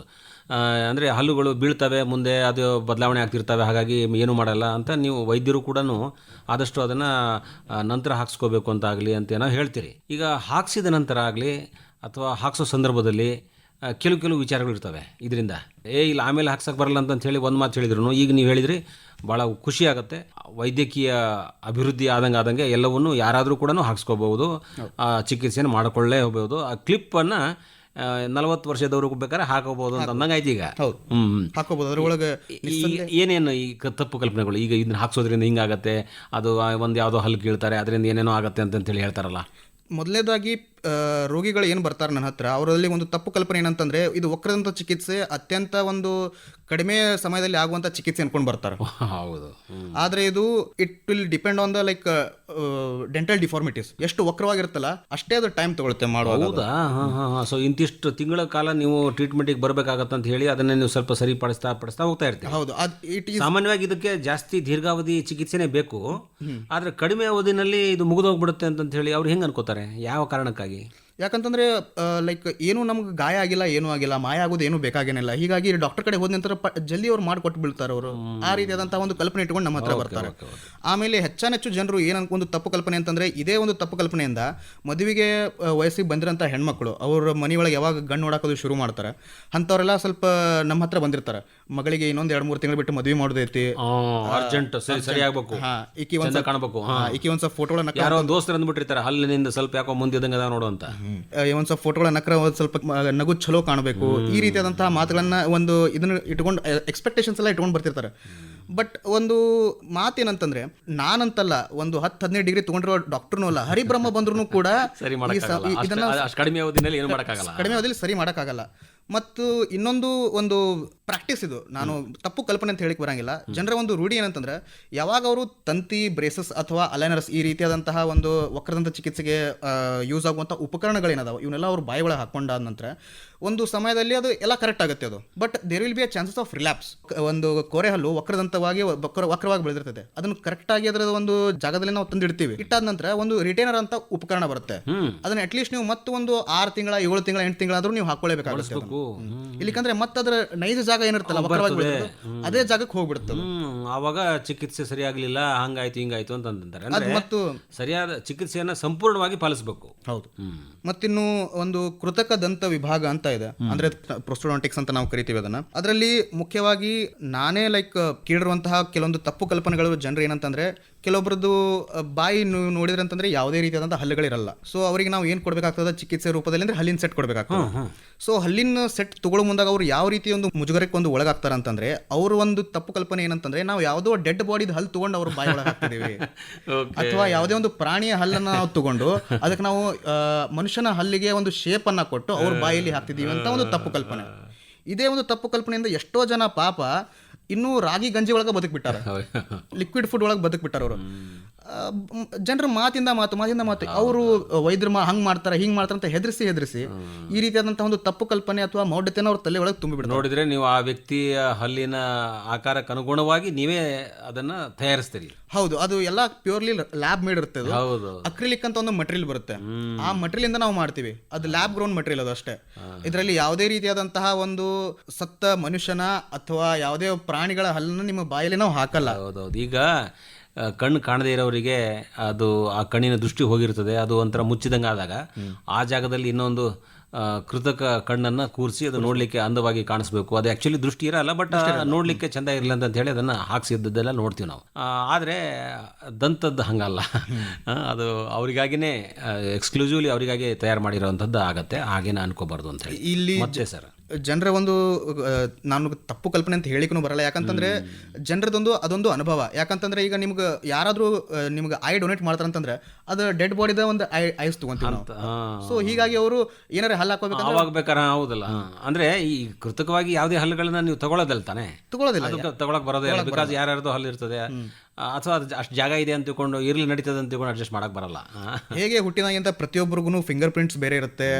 ಅಂದರೆ ಹಲ್ಲುಗಳು ಬೀಳ್ತವೆ, ಮುಂದೆ ಅದು ಬದಲಾವಣೆ ಆಗ್ತಿರ್ತವೆ, ಹಾಗಾಗಿ ಏನು ಮಾಡಲ್ಲ ಅಂತ ನೀವು ವೈದ್ಯರು ಕೂಡ ಆದಷ್ಟು ಅದನ್ನು ನಂತರ ಹಾಕ್ಸ್ಕೋಬೇಕು ಅಂತ ಆಗಲಿ ಅಂತ ಏನೋ ಹೇಳ್ತೀರಿ. ಈಗ ಹಾಕ್ಸಿದ ನಂತರ ಆಗಲಿ ಅಥವಾ ಹಾಕ್ಸೋ ಸಂದರ್ಭದಲ್ಲಿ ಕೆಲವು ವಿಚಾರಗಳು ಇರ್ತವೆ. ಇದರಿಂದ ಇಲ್ಲ ಆಮೇಲೆ ಹಾಕ್ಸಕ್ಕೆ ಬರಲ್ಲ ಅಂತ ಹೇಳಿ ಒಂದು ಮಾತು ಹೇಳಿದ್ರು. ಈಗ ನೀವು ಹೇಳಿದ್ರಿ, ಭಾಳ ಖುಷಿ ಆಗುತ್ತೆ. ವೈದ್ಯಕೀಯ ಅಭಿವೃದ್ಧಿ ಆದಂಗೆ ಎಲ್ಲವನ್ನೂ ಯಾರಾದರೂ ಕೂಡ ಹಾಕ್ಸ್ಕೋಬಹುದು, ಚಿಕಿತ್ಸೆಯನ್ನು ಮಾಡಿಕೊಳ್ಳೇ ಹೋಗ್ಬೋದು. ಆ ಕ್ಲಿಪ್ಪನ್ನು 40 ವರ್ಷದವ್ರಿಗೂ ಬೇಕಾದ್ರೆ ಹಾಕೋಬಹುದು ಅಂತ ಅಂದಂಗೆ ಆಯ್ತು. ಈಗ ಹಾಕೋಬಹುದು. ಅದರೊಳಗೆ ಏನೇನು ಈ ತಪ್ಪು ಕಲ್ಪನೆಗಳು, ಈಗ ಇದನ್ನ ಹಾಕ್ಸೋದ್ರಿಂದ ಹಿಂಗಾಗತ್ತೆ, ಅದು ಒಂದು ಯಾವುದೋ ಹಲ್ಲು ಕೀಳ್ತಾರೆ ಅದರಿಂದ ಏನೇನೋ ಆಗುತ್ತೆ ಅಂತೇಳಿ ಹೇಳ್ತಾರಲ್ಲ. ಮೊದಲನೇದಾಗಿ ರೋಗಿಗಳು ಏನು ಬರ್ತಾರೆ ನನ್ನ ಹತ್ರ, ಅವರಲ್ಲಿ ಒಂದು ತಪ್ಪು ಕಲ್ಪನೆ ಏನಂತಂದ್ರೆ ಇದು ವಕ್ರದಂತ ಚಿಕಿತ್ಸೆ ಅತ್ಯಂತ ಒಂದು ಕಡಿಮೆ ಸಮಯದಲ್ಲಿ ಆಗುವಂತ ಚಿಕಿತ್ಸೆ ಅನ್ಕೊಂಡು ಬರ್ತಾರೆ. ಹೌದು. ಆದ್ರೆ ಇದು it will depend on the like dental deformities. ಎಷ್ಟು ವಕ್ರವಾಗಿರುತ್ತಲ್ಲ ಅಷ್ಟೇ ಅದು ಟೈಮ್ ತಗೊಳುತ್ತೆ ಮಾಡುವಾಗ. ಹೌದಾ? ಸೊ ಇಂತಿಷ್ಟು ತಿಂಗಳ ಕಾಲ ನೀವು ಟ್ರೀಟ್ಮೆಂಟಿಗೆ ಬರಬೇಕಾಗತ್ತೆ ಅಂತ ಹೇಳಿ ಅದನ್ನೇ ನೀವು ಸ್ವಲ್ಪ ಸರಿಪಡಿಸ್ತಾ ಹೋಗ್ತಾ ಇರ್ತೀವಿ. ಹೌದು. ಸಾಮಾನ್ಯವಾಗಿ ಇದಕ್ಕೆ ಜಾಸ್ತಿ ದೀರ್ಘಾವಧಿ ಚಿಕಿತ್ಸೆನೇ ಬೇಕು. ಆದ್ರೆ ಕಡಿಮೆ ಅವಧಿನಲ್ಲಿ ಇದು ಮುಗಿದೋಗ್ಬಿಡುತ್ತೆ ಅಂತ ಹೇಳಿ ಅವ್ರು ಹೆಂಗೆ ಅನ್ಕೋತಾರೆ? ಯಾವ ಕಾರಣಕ್ಕಾಗಿ? ಯಾಕಂತಂದ್ರೆ ಲೈಕ್ ಏನು ನಮ್ಗೆ ಗಾಯ ಆಗಿಲ್ಲ, ಏನೂ ಆಗಿಲ್ಲ, ಮಾಯ ಆಗೋದು ಏನೂ ಬೇಕಾಗೇನಿಲ್ಲ, ಹೀಗಾಗಿ ಡಾಕ್ಟರ್ ಕಡೆ ಹೋದ ನಂತರ ಜಲ್ದಿ ಅವ್ರು ಮಾಡಿಕೊಟ್ಟು ಬೀಳ್ತಾರೆ. ಅವರು ಆ ರೀತಿಯಾದಂತಹ ಒಂದು ಕಲ್ಪನೆ ಇಟ್ಕೊಂಡು ನಮ್ಮ ಹತ್ರ ಬರ್ತಾರೆ. ಆಮೇಲೆ ಹೆಚ್ಚಾನೆಚ್ಚು ಜನರು ಒಂದು ತಪ್ಪು ಕಲ್ಪನೆ ಅಂತಂದ್ರೆ ಇದೇ ಒಂದು ತಪ್ಪು ಕಲ್ಪನೆಯಿಂದ ಮದುವೆಗೆ ವಯಸ್ಸಿಗೆ ಬಂದಿರೋಂಥ ಹೆಣ್ಮಕ್ಳು ಅವ್ರ ಮನೆಯೊಳಗೆ ಯಾವಾಗ ಗಣ್ಣು ನೋಡೋದು ಶುರು ಮಾಡ್ತಾರೆ, ಅಂಥವ್ರೆಲ್ಲ ಸ್ವಲ್ಪ ನಮ್ಮ ಹತ್ರ ಬಂದಿರ್ತಾರೆ. ಮಗಳಿಗೆ ಇನ್ನೊಂದು 2-3 ತಿಂಗಳು ಬಿಟ್ಟು ಮದುವೆ ಮಾಡೋದೈತಿ, ಅರ್ಜೆಂಟ್ ಸರಿ ಆಗ್ಬೇಕು, ಈಕಿ ಒಂದ್ಸಲ ಕಾಣಬೇಕು, ಈಕಿ ಒಂದ್ಸಲ ಫೋಟೋಗಳನ್ನ ಯಾರೋ ದೋಸ್ತರು ಅಂದ್ಬಿಟ್ಟಿರ್ತಾರೆ ಹಲ್ಲಿನಿಂದ ಸ್ವಲ್ಪ ಯಾಕೋ ಮುಂದಿದಂಗೆ ಅದ ನೋಡು ಅಂತ, ಒಂದು ಸ್ವಲ್ಪ ಫೋಟೋಗಳ ನಕ್ರ ಸ್ವಲ್ಪ ನಗು ಚಲೋ ಕಾಣಬೇಕು, ಈ ರೀತಿಯಾದಂತಹ ಮಾತುಗಳನ್ನ ಒಂದು ಇದನ್ನ ಇಟ್ಕೊಂಡು ಎಕ್ಸ್ಪೆಕ್ಟೇಷನ್ಸ್ ಎಲ್ಲ ಇಟ್ಕೊಂಡು ಬರ್ತಿರ್ತಾರೆ. ಬಟ್ ಒಂದು ಮಾತೇನಂತಂದ್ರೆ ನಾನಂತಲ್ಲ, ಒಂದು 10-15 ಡಿಗ್ರಿ ತಗೊಂಡಿರೋ ಡಾಕ್ಟರ್ನೂ ಅಲ್ಲ, ಹರಿಬ್ರಹ್ಮ ಬಂದ್ರು ಕೂಡ ಇದನ್ನ ಕಡಿಮೆ ಅವಧಿಯಲ್ಲಿ ಸರಿ ಮಾಡೋಕ್ಕಾಗಲ್ಲ. ಮತ್ತು ಇನ್ನೊಂದು ಒಂದು ಪ್ರಾಕ್ಟೀಸ್, ಇದು ನಾನು ತಪ್ಪು ಕಲ್ಪನೆ ಅಂತ ಹೇಳಿಕ್ ಬರಂಗಿಲ್ಲ, ಜನರ ಒಂದು ರೂಢಿ ಏನಂತಂದ್ರೆ ಯಾವಾಗ ಅವರು ತಂತಿ, ಬ್ರೇಸಸ್ ಅಥವಾ ಅಲೈನರ್ಸ್ ಈ ರೀತಿಯಾದಂತಹ ಒಂದು ವಕ್ರದಂತ ಚಿಕಿತ್ಸೆಗೆ ಯೂಸ್ ಆಗುವಂಥ ಉಪಕರಣಗಳೇನದಾವ ಇವನ್ನೆಲ್ಲ ಅವರು ಬಾಯಿ ಒಳಗೆ ಹಾಕೊಂಡಾದ ನಂತರ ಒಂದು ಸಮಯದಲ್ಲಿ ಅದು ಎಲ್ಲ ಕರೆಕ್ಟ್ ಆಗುತ್ತೆ ಅದು. But there will be a chances of relapse. ಒಂದು ಕೋರೆ ಹಲ್ಲು ವಕ್ರವಾಗಿ ಬೆಳೆದಿರ್ತದೆ, ಅದನ್ನು ಕರೆಕ್ಟ್ ಆಗಿ ಅದರ ಒಂದು ಜಾಗದಲ್ಲಿ ನಾವು ತಂದಿಡ್ತೀವಿ. ಇಟ್ಟಾದ ನಂತರ ಒಂದು ರಿಟೈನರ್ ಅಂತ ಉಪಕರಣ ಬರುತ್ತೆ, ಅದನ್ನ ಅಟ್ಲೀಸ್ಟ್ ನೀವು ಮತ್ತೆ ಒಂದು 6 ತಿಂಗಳ 7 ತಿಂಗಳ 8 ತಿಂಗಳಾದ್ರೂ ನೀವು ಹಾಕೊಳ್ಳೇಬೇಕಾಗುತ್ತೆ. ಇಲ್ಲಿಕಂದ್ರೆ ಮತ್ತೆ ಅದರ ನೈಜ ಜಾಗ ಜಾಗ ಏನಿರ್ತಲ್ಲ ವಕ್ರವಾಗಿ ಬೀಳ್ತದೆ, ಅದೇ ಜಾಗಕ್ಕೆ ಹೋಗ್ಬಿಡುತ್ತದೆ. ಆವಾಗ ಚಿಕಿತ್ಸೆ ಸರಿಯಾಗಲಿಲ್ಲ, ಹಂಗಾಯ್ತು ಹಿಂಗಾಯ್ತು ಅಂತಂತಾರೆ. ಅದು ಅಂದ್ರೆ ಮತ್ತು ಸರಿಯಾದ ಚಿಕಿತ್ಸೆಯನ್ನು ಸಂಪೂರ್ಣವಾಗಿ ಪಾಲಿಸಬೇಕು. ಹೌದು. ಮತ್ತಿನ್ನು ಒಂದು ಕೃತಕ ದಂತ ವಿಭಾಗ ಅಂತ ಇದೆ, ಅಂದ್ರೆ ಪ್ರೊಸ್ಟೋಡಾಂಟಿಕ್ಸ್ ಅಂತ ನಾವು ಕರಿತೀವಿ ಅದನ್ನ. ಅದರಲ್ಲಿ ಮುಖ್ಯವಾಗಿ ನಾನೇ ಕೇಳಿರುವಂತಹ ಕೆಲವೊಂದು ತಪ್ಪು ಕಲ್ಪನೆಗಳು ಜನರು ಏನಂತಂದ್ರೆ, ಕೆಲವೊಬ್ರದ್ದು ಬಾಯಿ ನೀವು ನೋಡಿದ್ರೆ ಅಂತಂದ್ರೆ ಯಾವುದೇ ರೀತಿಯಾದಂತಹ ಹಲ್ಲುಗಳಿರಲ್ಲ. ಸೊ ಅವರಿಗೆ ನಾವು ಏನು ಕೊಡಬೇಕಾಗ್ತದೆ ಚಿಕಿತ್ಸೆ ರೂಪದಲ್ಲಿ ಅಂದ್ರೆ ಹಲ್ಲಿನ ಸೆಟ್ ಕೊಡಬೇಕಾಗ್ತದೆ. ಸೊ ಹಲ್ಲಿನ ಸೆಟ್ ತಗೊಳ್ಳೋ ಮುಂದಾಗ ಅವ್ರು ಯಾವ ರೀತಿ ಒಂದು ಮುಜುಗರಕ್ಕೆ ಒಂದು ಒಳಗಾಗ್ತಾರ ಅಂತಂದ್ರೆ, ಅವರು ಒಂದು ತಪ್ಪು ಕಲ್ಪನೆ ಏನಂತಂದ್ರೆ, ನಾವು ಯಾವುದೋ ಡೆಡ್ ಬಾಡಿದ ಹಲ್ಲು ತಗೊಂಡು ಅವ್ರ ಬಾಯಿ ಒಳಗೆ ಹಾಕ್ತಿದೀವಿ, ಅಥವಾ ಯಾವುದೇ ಒಂದು ಪ್ರಾಣಿಯ ಹಲ್ಲನ್ನ ನಾವು ತಗೊಂಡು ಅದಕ್ಕೆ ನಾವು ಮನುಷ್ಯನ ಹಲ್ಲಿಗೆ ಒಂದು ಶೇಪ್ ಅನ್ನ ಕೊಟ್ಟು ಅವ್ರ ಬಾಯಲ್ಲಿ ಹಾಕ್ತಿದೀವಿ ಅಂತ ಒಂದು ತಪ್ಪು ಕಲ್ಪನೆ. ಇದೇ ಒಂದು ತಪ್ಪು ಕಲ್ಪನೆಯಿಂದ ಎಷ್ಟೋ ಜನ ಪಾಪ ಇನ್ನೂ ರಾಗಿ ಗಂಜಿ ಒಳಗೆ ಬದುಕ್ಬಿಟ್ಟಾರ, ಲಿಕ್ವಿಡ್ ಫುಡ್ ಒಳಗೆ ಬದುಕ್ಬಿಟ್ಟಾರ ಅವರು. ಜನರ ಮಾತಿಂದ ಮಾತು ಅವರು ವೈದ್ಯರು ಹಂಗೆ ಮಾಡ್ತಾರೆ ಹಿಂಗೆ ಮಾಡ್ತಾರೆ ಅಂತ ಹೆದರಿಸಿ ಈ ರೀತಿಯಾದಂತಹ ಒಂದು ತಪ್ಪು ಕಲ್ಪನೆ ಅಥವಾ ಮೌಢ್ಯತೆಯನ್ನು ಅವ್ರ ತಲೆ ಒಳಗೆ ತುಂಬಿಬಿಡ್ತಾರೆ. ನೋಡಿದ್ರೆ ನೀವು ಆ ವ್ಯಕ್ತಿಯ ಹಲ್ಲಿನ ಆಕಾರಕ್ಕೆ ಅನುಗುಣವಾಗಿ ನೀವೇ ಅದನ್ನ ತಯಾರಿಸ್ತೀರಿ. ಹೌದು, ಅದು ಎಲ್ಲ ಪ್ಯೂರ್ಲಿ ಲ್ಯಾಬ್ ಮೇಡ್ ಇರುತ್ತೆ. ಹೌದು, ಅಕ್ರಿಲಿಕ್ ಅಂತ ಒಂದು ಮಟೀರಿಯಲ್ ಬರುತ್ತೆ, ಆ ಮಟೀರಿಯಲ್ ಇಂದ ನಾವು ಮಾಡ್ತೀವಿ. ಅದು ಲ್ಯಾಬ್ ಗ್ರೋನ್ ಮಟೀರಿಯಲ್ ಅದು ಅಷ್ಟೇ. ಇದರಲ್ಲಿ ಯಾವುದೇ ರೀತಿಯಾದಂತಹ ಒಂದು ಸತ್ತ ಮನುಷ್ಯನ ಅಥವಾ ಯಾವುದೇ ಪ್ರಾಣಿಗಳ ಹಲ್ಲನ್ನು ನಿಮ್ಮ ಬಾಯಲ್ಲಿ ನಾವು ಹಾಕಲ್ಲ. ಹೌದೌದು. ಈಗ ಕಣ್ಣು ಕಾಣದೇ ಇರೋರಿಗೆ ಅದು ಆ ಕಣ್ಣಿನ ದೃಷ್ಟಿ ಹೋಗಿರ್ತದೆ, ಅದು ಒಂಥರ ಮುಚ್ಚಿದಂಗೆ ಆದಾಗ ಆ ಜಾಗದಲ್ಲಿ ಇನ್ನೊಂದು ಕೃತಕ ಕಣ್ಣನ್ನು ಕೂರಿಸಿ ಅದು ನೋಡಲಿಕ್ಕೆ ಅಂದವಾಗಿ ಕಾಣಿಸ್ಬೇಕು. ಅದು ಆ್ಯಕ್ಚುಲಿ ದೃಷ್ಟಿ ಇರಲ್ಲ, ಬಟ್ ನೋಡಲಿಕ್ಕೆ ಚೆಂದ ಇರಲಿಲ್ಲ ಅಂತ ಹೇಳಿ ಅದನ್ನು ಹಾಕ್ಸಿದ್ದೆಲ್ಲ ನೋಡ್ತೀವಿ ನಾವು. ಆದರೆ ದಂತದ್ದು ಹಂಗಲ್ಲ, ಅದು ಅವರಿಗಾಗಿನೇ ಎಕ್ಸ್ಕ್ಲೂಸಿವ್ಲಿ ಅವರಿಗಾಗಿ ತಯಾರು ಮಾಡಿರೋವಂಥದ್ದು ಆಗತ್ತೆ. ಹಾಗೇನ ಅನ್ಕೋಬಾರ್ದು ಅಂತ ಹೇಳಿ ಇಲ್ಲಿ ಮತ್ತೆ ಸರ್ ಜನರ ಒಂದು ನಾನು ತಪ್ಪು ಕಲ್ಪನೆ ಅಂತ ಹೇಳಿಕೂ ಬರಲ್ಲ. ಯಾಕಂತಂದ್ರೆ ಜನರದೊಂದು ಅದೊಂದು ಅನುಭವ. ಯಾಕಂತಂದ್ರೆ ಈಗ ನಿಮ್ಗೆ ಯಾರಾದ್ರೂ ನಿಮ್ಗೆ ಐ ಡೊನೇಟ್ ಮಾಡ್ತಾರಂತಂದ್ರೆ ಅದು ಡೆಡ್ ಬಾಡಿದ ಒಂದು ಐಸ್ ತಗೊಂತೀವಿ ನಾವು. ಸೊ ಹೀಗಾಗಿ ಅವರು ಏನಾರ ಹಲ್ಲು ಹಾಕೋಬೇಕು ಅವಾಗ ಬೇಕಾರೆ. ಹೌದಲ್ಲ, ಅಂದ್ರೆ ಈ ಕೃತಕವಾಗಿ ಯಾವುದೇ ಹಲ್ಲುಗಳನ್ನ ನೀವು ತಗೊಳ್ಳೋದಲ್ಲ ತಾನೆ, ತಗೊಳಕ್ ಬರೋದೇ ಇಲ್ಲ. ಬಿಕಾಸ್ ಯಾರ್ಯಾರ್ದು ಹಲ್ಲು ಇರ್ತದೆ, ಅಥವಾ ಅದು ಅಷ್ಟು ಜಾಗ ಇದೆ ಅಂತ ತಿಳ್ಕೊಂಡು ಇರ್ಲಿ ನಡೀತದೆ ಅಂತ ತಿಳ್ಕೊಂಡು ಅಡ್ಜಸ್ಟ್ ಮಾಡಕ್ ಬರಲ್ಲ. ಹೇಗೆ ಹುಟ್ಟಿದಾಗಿಂತ ಪ್ರತಿಯೊಬ್ಬರಿಗೂ ಫಿಂಗರ್ ಪ್ರಿಂಟ್ಸ್ ಬೇರೆ ಇರುತ್ತೆ,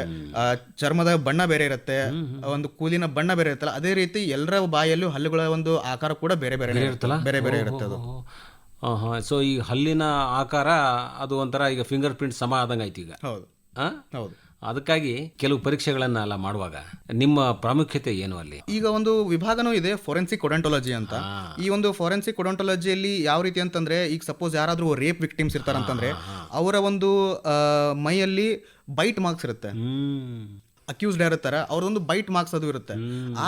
ಚರ್ಮದ ಬಣ್ಣ ಬೇರೆ ಇರುತ್ತೆ, ಒಂದು ಕೂಲಿನ ಬಣ್ಣ ಬೇರೆ ಇರುತ್ತಲ್ಲ, ಅದೇ ರೀತಿ ಎಲ್ಲರ ಬಾಯಲ್ಲೂ ಹಲ್ಲುಗಳ ಒಂದು ಆಕಾರ ಕೂಡ ಬೇರೆ ಬೇರೆ ಇರುತ್ತಲ್ಲ, ಬೇರೆ ಬೇರೆ ಇರುತ್ತೆ ಅದು. ಸೊ ಈ ಹಲ್ಲಿನ ಆಕಾರ ಅದು ಒಂಥರ ಈಗ ಫಿಂಗರ್ ಪ್ರಿಂಟ್ ಸಮ ಆದಂಗೆ ಆಯ್ತು ಈಗ. ಹೌದು ಹೌದು. ಅದಕ್ಕಾಗಿ ಕೆಲವು ಪರೀಕ್ಷೆಗಳನ್ನೆಲ್ಲ ಮಾಡುವಾಗ ನಿಮ್ಮ ಪ್ರಾಮುಖ್ಯತೆ ಏನು ಅಲ್ಲಿ? ಈಗ ಒಂದು ವಿಭಾಗನೂ ಇದೆ, ಫೋರೆನ್ಸಿಕ್ ಒಡಂಟೊಲಜಿ ಅಂತ. ಈ ಒಂದು ಫೋರೆನ್ಸಿಕ್ ಒಡಂಟೊಲಜಿಯಲ್ಲಿ ಯಾವ ರೀತಿ ಅಂತಂದ್ರೆ, ಈಗ ಸಪೋಸ್ ಯಾರಾದ್ರೂ ರೇಪ್ ವಿಕ್ಟಿಮ್ಸ್ ಇರ್ತಾರಂತಂದ್ರೆ ಅವರ ಒಂದು ಮೈಯಲ್ಲಿ ಬೈಟ್ ಮಾರ್ಕ್ಸ್ ಇರುತ್ತೆ, ಅಕ್ಯೂಸ್ಡ್ ಇರ್ತಾರೆ, ಅವ್ರದೊಂದು ಬೈಟ್ ಮಾರ್ಕ್ಸ್ ಅದು ಇರುತ್ತೆ.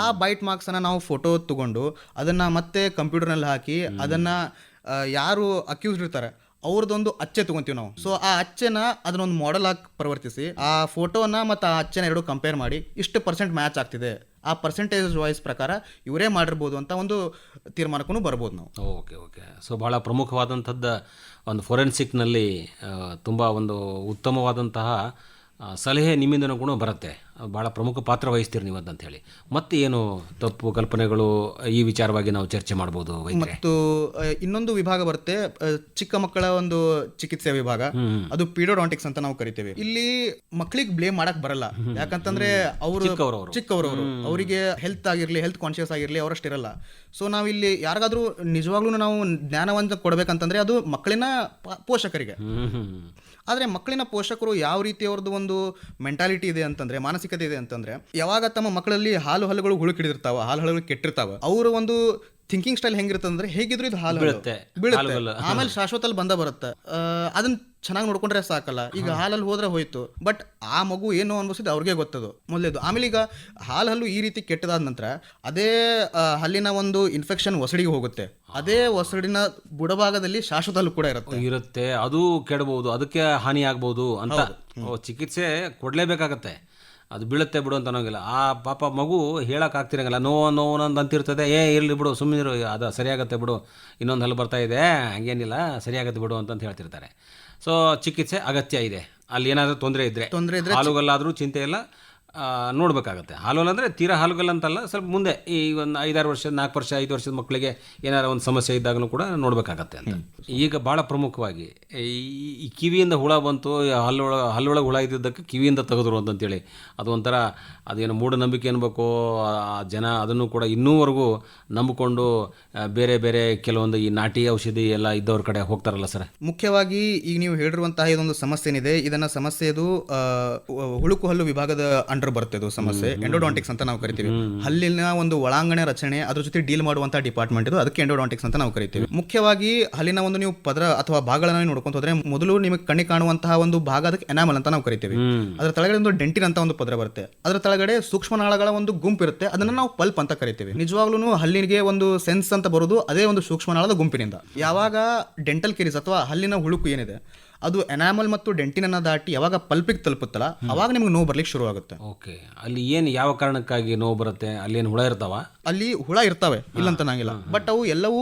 ಆ ಬೈಟ್ ಮಾರ್ಕ್ಸ್ ಅನ್ನ ನಾವು ಫೋಟೋ ತಗೊಂಡು ಅದನ್ನ ಮತ್ತೆ ಕಂಪ್ಯೂಟರ್ನಲ್ಲಿ ಹಾಕಿ ಅದನ್ನ ಯಾರು ಅಕ್ಯೂಸ್ಡ್ ಇರ್ತಾರೆ ಅವ್ರದ್ದೊಂದು ಅಚ್ಚೆ ತಗೊಂತೀವಿ ನಾವು. ಸೊ ಆ ಅಚ್ಚೆನ ಅದನ್ನೊಂದು ಮಾಡೆಲ್ ಆಗಿ ಪರಿವರ್ತಿಸಿ ಆ ಫೋಟೋನ ಮತ್ತು ಆ ಅಚ್ಚೆನ ಎರಡು ಕಂಪೇರ್ ಮಾಡಿ ಇಷ್ಟು ಪರ್ಸೆಂಟ್ ಮ್ಯಾಚ್ ಆಗ್ತಿದೆ, ಆ ಪರ್ಸೆಂಟೇಜ್ ವಾಯ್ಸ್ ಪ್ರಕಾರ ಇವರೇ ಮಾಡಿರ್ಬೋದು ಅಂತ ಒಂದು ತೀರ್ಮಾನಕ್ಕೂ ಬರ್ಬೋದು ನಾವು. Okay okay. ಸೊ ಭಾಳ ಪ್ರಮುಖವಾದಂಥದ್ದು ಒಂದು ಫೋರೆನ್ಸಿಕ್ನಲ್ಲಿ ತುಂಬ ಒಂದು ಉತ್ತಮವಾದಂತಹ ಸಲಹೆ ನಿಮ್ಮಿಂದನೂ ಕೂಡ ಬರುತ್ತೆ, ಭಾಳ ಪ್ರಮುಖ ಪಾತ್ರ ವಹಿಸ್ತೀರಿ ನೀವು ಅಂತ ಹೇಳಿ. ಮತ್ತೆ ಏನು ತಪ್ಪು ಕಲ್ಪನೆಗಳು ಈ ವಿಚಾರವಾಗಿ ನಾವು ಚರ್ಚೆ ಮಾಡ್ಬೋದು? ಮತ್ತು ಇನ್ನೊಂದು ವಿಭಾಗ ಬರುತ್ತೆ, ಚಿಕ್ಕ ಮಕ್ಕಳ ಒಂದು ಚಿಕಿತ್ಸೆ ವಿಭಾಗ, ಅದು ಪೀಡೋಡಾಂಟಿಕ್ಸ್ ಅಂತ ನಾವು ಕರಿತೇವೆ. ಇಲ್ಲಿ ಮಕ್ಕಳಿಗೆ ಬ್ಲೇಮ್ ಮಾಡಕ್ ಬರಲ್ಲ, ಯಾಕಂತಂದ್ರೆ ಅವರು ಚಿಕ್ಕವರವರು, ಅವರಿಗೆ ಹೆಲ್ತ್ ಆಗಿರ್ಲಿ, ಹೆಲ್ತ್ ಕಾನ್ಶಿಯಸ್ ಆಗಿರ್ಲಿ ಅವರಷ್ಟಿರಲ್ಲ. ಸೊ ನಾವಿಲ್ಲಿ ಯಾರಿಗಾದ್ರೂ ನಿಜವಾಗ್ಲೂ ನಾವು ಜ್ಞಾನವಂತ ಕೊಡ್ಬೇಕಂತಂದ್ರೆ ಅದು ಮಕ್ಕಳಿನ ಪೋಷಕರಿಗೆ. ಆದರೆ ಮಕ್ಕಳಿನ ಪೋಷಕರು ಯಾವ ರೀತಿ ಅವ್ರದ್ದು ಒಂದು ಮೆಂಟಾಲಿಟಿ ಇದೆ ಅಂತಂದ್ರೆ, ಮಾನಸಿಕತೆ ಇದೆ ಅಂತಂದ್ರೆ, ಯಾವಾಗ ತಮ್ಮ ಮಕ್ಕಳಲ್ಲಿ ಹಲ್ಲುಗಳು ಹುಳುಕಿಡಿದಿರ್ತಾವ, ಹಲ್ಲುಗಳು ಕೆಟ್ಟಿರ್ತಾವ, ಅವರ ಒಂದು ಥಿಂಕಿಂಗ್ ಸ್ಟೈಲ್ ಹೆಂಗಿರ್ತಂದ್ರೆ, ಹೇಗಿದ್ರು ಇದು ಬೀಳುತ್ತೆ, ಆಮೇಲೆ ಶಾಶ್ವತಲ್ಲಿ ಬರುತ್ತೆ, ಅದನ್ನ ಚೆನ್ನಾಗಿ ನೋಡ್ಕೊಂಡ್ರೆ ಸಾಕಲ್ಲ. ಈಗ ಹಾಲಲ್ಲಿ ಹೋದ್ರೆ ಹೋಯ್ತು, ಬಟ್ ಆ ಮಗು ಏನು ಅನ್ಭವಿಸಿದ್ದು ಅವ್ರಿಗೆ ಗೊತ್ತದು ಮೊದಲೇದು. ಆಮೇಲೆ ಈಗ ಹಲ್ಲು ಈ ರೀತಿ ಕೆಟ್ಟದಾದ ನಂತರ ಅದೇ ಹಲ್ಲಿನ ಒಂದು ಇನ್ಫೆಕ್ಷನ್ ಒಸಡಿಗೆ ಹೋಗುತ್ತೆ, ಅದೇ ಒಸಡಿನ ಬುಡಭಾಗದಲ್ಲಿ ಶಾಶ್ವತ ಹಲ್ಲು ಕೂಡ ಇರುತ್ತೆ, ಅದು ಕೆಡಬಹುದು, ಅದಕ್ಕೆ ಹಾನಿ ಆಗ್ಬಹುದು ಅಂತ ಚಿಕಿತ್ಸೆ ಕೊಡ್ಲೇಬೇಕಾಗತ್ತೆ. ಅದು ಬೀಳುತ್ತೆ ಬಿಡು ಅಂತ ಅನ್ನೋಂಗಿಲ್ಲ. ಆ ಪಾಪ ಮಗು ಹೇಳಕ್ ಆಗ್ತಿರಂಗಿಲ್ಲ, ನೋವು ಅಂತಿರ್ತದೆ, ಇರಲಿ ಬಿಡು ಸುಮ್ಮನಿರು, ಅದು ಸರಿಯಾಗತ್ತೆ ಬಿಡು, ಇನ್ನೊಂದು ಹಲ್ಲು ಬರ್ತಾ ಇದೆ, ಹಂಗೇನಿಲ್ಲ ಸರಿಯಾಗತ್ತೆ ಬಿಡು ಅಂತ ಹೇಳ್ತಿರ್ತಾರೆ. ಸೊ ಚಿಕಿತ್ಸೆ ಅಗತ್ಯ ಇದೆ. ಅಲ್ಲಿ ಏನಾದರೂ ತೊಂದರೆ ಇದ್ದರೆ ಹಾಲುಗಲ್ಲಾದರೂ ಚಿಂತೆ ಇಲ್ಲ, ನೋಡಬೇಕಾಗತ್ತೆ. ಹಾಲುಗಲ್ ಅಂದರೆ ತೀರಾ ಹಾಲುಗಲ್ ಅಂತಲ್ಲ, ಸ್ವಲ್ಪ ಮುಂದೆ ಈ ಒಂದು 5-6 ವರ್ಷ 4 ವರ್ಷ 5 ವರ್ಷದ ಮಕ್ಕಳಿಗೆ ಏನಾರ ಒಂದು ಸಮಸ್ಯೆ ಇದ್ದಾಗಲೂ ಕೂಡ ನೋಡಬೇಕಾಗತ್ತೆ ಅಂತ. ಈಗ ಭಾಳ ಪ್ರಮುಖವಾಗಿ ಈ ಕಿವಿಯಿಂದ ಹುಳ ಬಂತು, ಹಲ್ಲೊಳಗೆ ಹುಳ ಇದ್ದಿದ್ದಕ್ಕೆ ಕಿವಿಯಿಂದ ತೆಗೆದ್ರು ಅಂತಂತೇಳಿ, ಅದು ಒಂಥರ ಅದೇನು ಮೂಢನಂಬಿಕೆ ಅನ್ಬೇಕು, ಜನ ಅದನ್ನು ಕೂಡ ಇನ್ನೂವರೆಗೂ ನಂಬಿಕೊಂಡು ಬೇರೆ ಬೇರೆ ಕೆಲವೊಂದು ಈ ನಾಟಿ ಔಷಧಿ ಎಲ್ಲ ಇದ್ದವ್ರ ಕಡೆ ಹೋಗ್ತಾರಲ್ಲ ಸರ್. ಮುಖ್ಯವಾಗಿ ಈಗ ನೀವು ಹೇಳಿರುವಂತಹ ಇದೊಂದು ಸಮಸ್ಯೆ ಏನಿದೆ, ಇದನ್ನ ಸಮಸ್ಯೆದು ಹುಳುಕು ಹಲ್ಲು ವಿಭಾಗದ ಕಂಡು ಬರುತ್ತೆ ಇದು ಸಮಸ್ಯೆ. ಎಂಡೋಡಾಂಟಿಕ್ಸ್ ಅಂತ ನಾವು ಕರಿತೀವಿ. ಹಲ್ಲಿನ ಒಂದು ಒಳಾಂಗಣ ರಚನೆ ಅದ್ರ ಜೊತೆ ಡೀಲ್ ಮಾಡುವಂತಹ ಡಿಪಾರ್ಟ್ಮೆಂಟ್ ಇದು, ಅದಕ್ಕೆ ಎಂಡೋಡಾಂಟಿಕ್ಸ್ ಅಂತ ನಾವು ಕರಿತೀವಿ. ಮುಖ್ಯವಾಗಿ ಹಲ್ಲಿನ ಒಂದು ನೀವು ಪದರ ಅಥವಾ ಭಾಗಗಳನ್ನು ನೋಡ್ಕೊಂತ ಹೋದ್ರೆ ಮೊದಲು ನಿಮಗೆ ಕಣ್ಣಿಗೆ ಕಾಣುವಂತಹ ಒಂದು ಭಾಗ ಅದಕ್ಕೆ ಎನಾಮಲ್ ಅಂತ ನಾವು ಕರಿತೀವಿ. ಅದರ ತಳಗಡೆ ಒಂದು ಡೆಂಟಿನ್ ಅಂತ ಒಂದು ಪದರ ಬರುತ್ತೆ. ಅದರ ತಳಗಡೆ ಸೂಕ್ಷ್ಮನಾಳಗಳ ಒಂದು ಗುಂಪು ಇರುತ್ತೆ, ಅದನ್ನ ನಾವು ಪಲ್ಪ್ ಅಂತ ಕರಿತೀವಿ. ನಿಜವಾಗ್ಲೂ ಹಲ್ಲಿಗೆ ಒಂದು ಸೆನ್ಸ್ ಅಂತ ಬರೋದು ಅದೇ ಒಂದು ಸೂಕ್ಷ್ಮನಾಳದ ಗುಂಪಿನಿಂದ. ಯಾವಾಗ ಡೆಂಟಲ್ ಕೆರಿಸ್ ಅಥವಾ ಹಲ್ಲಿನ ಹುಳುಕು ಏನಿದೆ ಅದು ಎನಾಮಲ್ ಮತ್ತು ಡೆಂಟಿನ್ ಅನ್ನ ದಾಟಿ ಯಾವಾಗ ಪಲ್ಪಿಗೆ ತಲುಪುತ್ತಲ್ಲ ಅವಾಗ ನಿಮ್ಗೆ ನೋವು ಬರ್ಲಿಕ್ಕೆ ಶುರು ಆಗುತ್ತೆ. ಓಕೆ, ಅಲ್ಲಿ ಏನು ಯಾವ ಕಾರಣಕ್ಕಾಗಿ ನೋವು ಬರುತ್ತೆ? ಅಲ್ಲಿ ಏನು ಹುಳ ಇರ್ತಾವ? ಅಲ್ಲಿ ಹುಳ ಇರ್ತಾವೆ, ಇಲ್ಲಂತ ನಂಗಿಲ್ಲ, ಬಟ್ ಅವು ಎಲ್ಲವೂ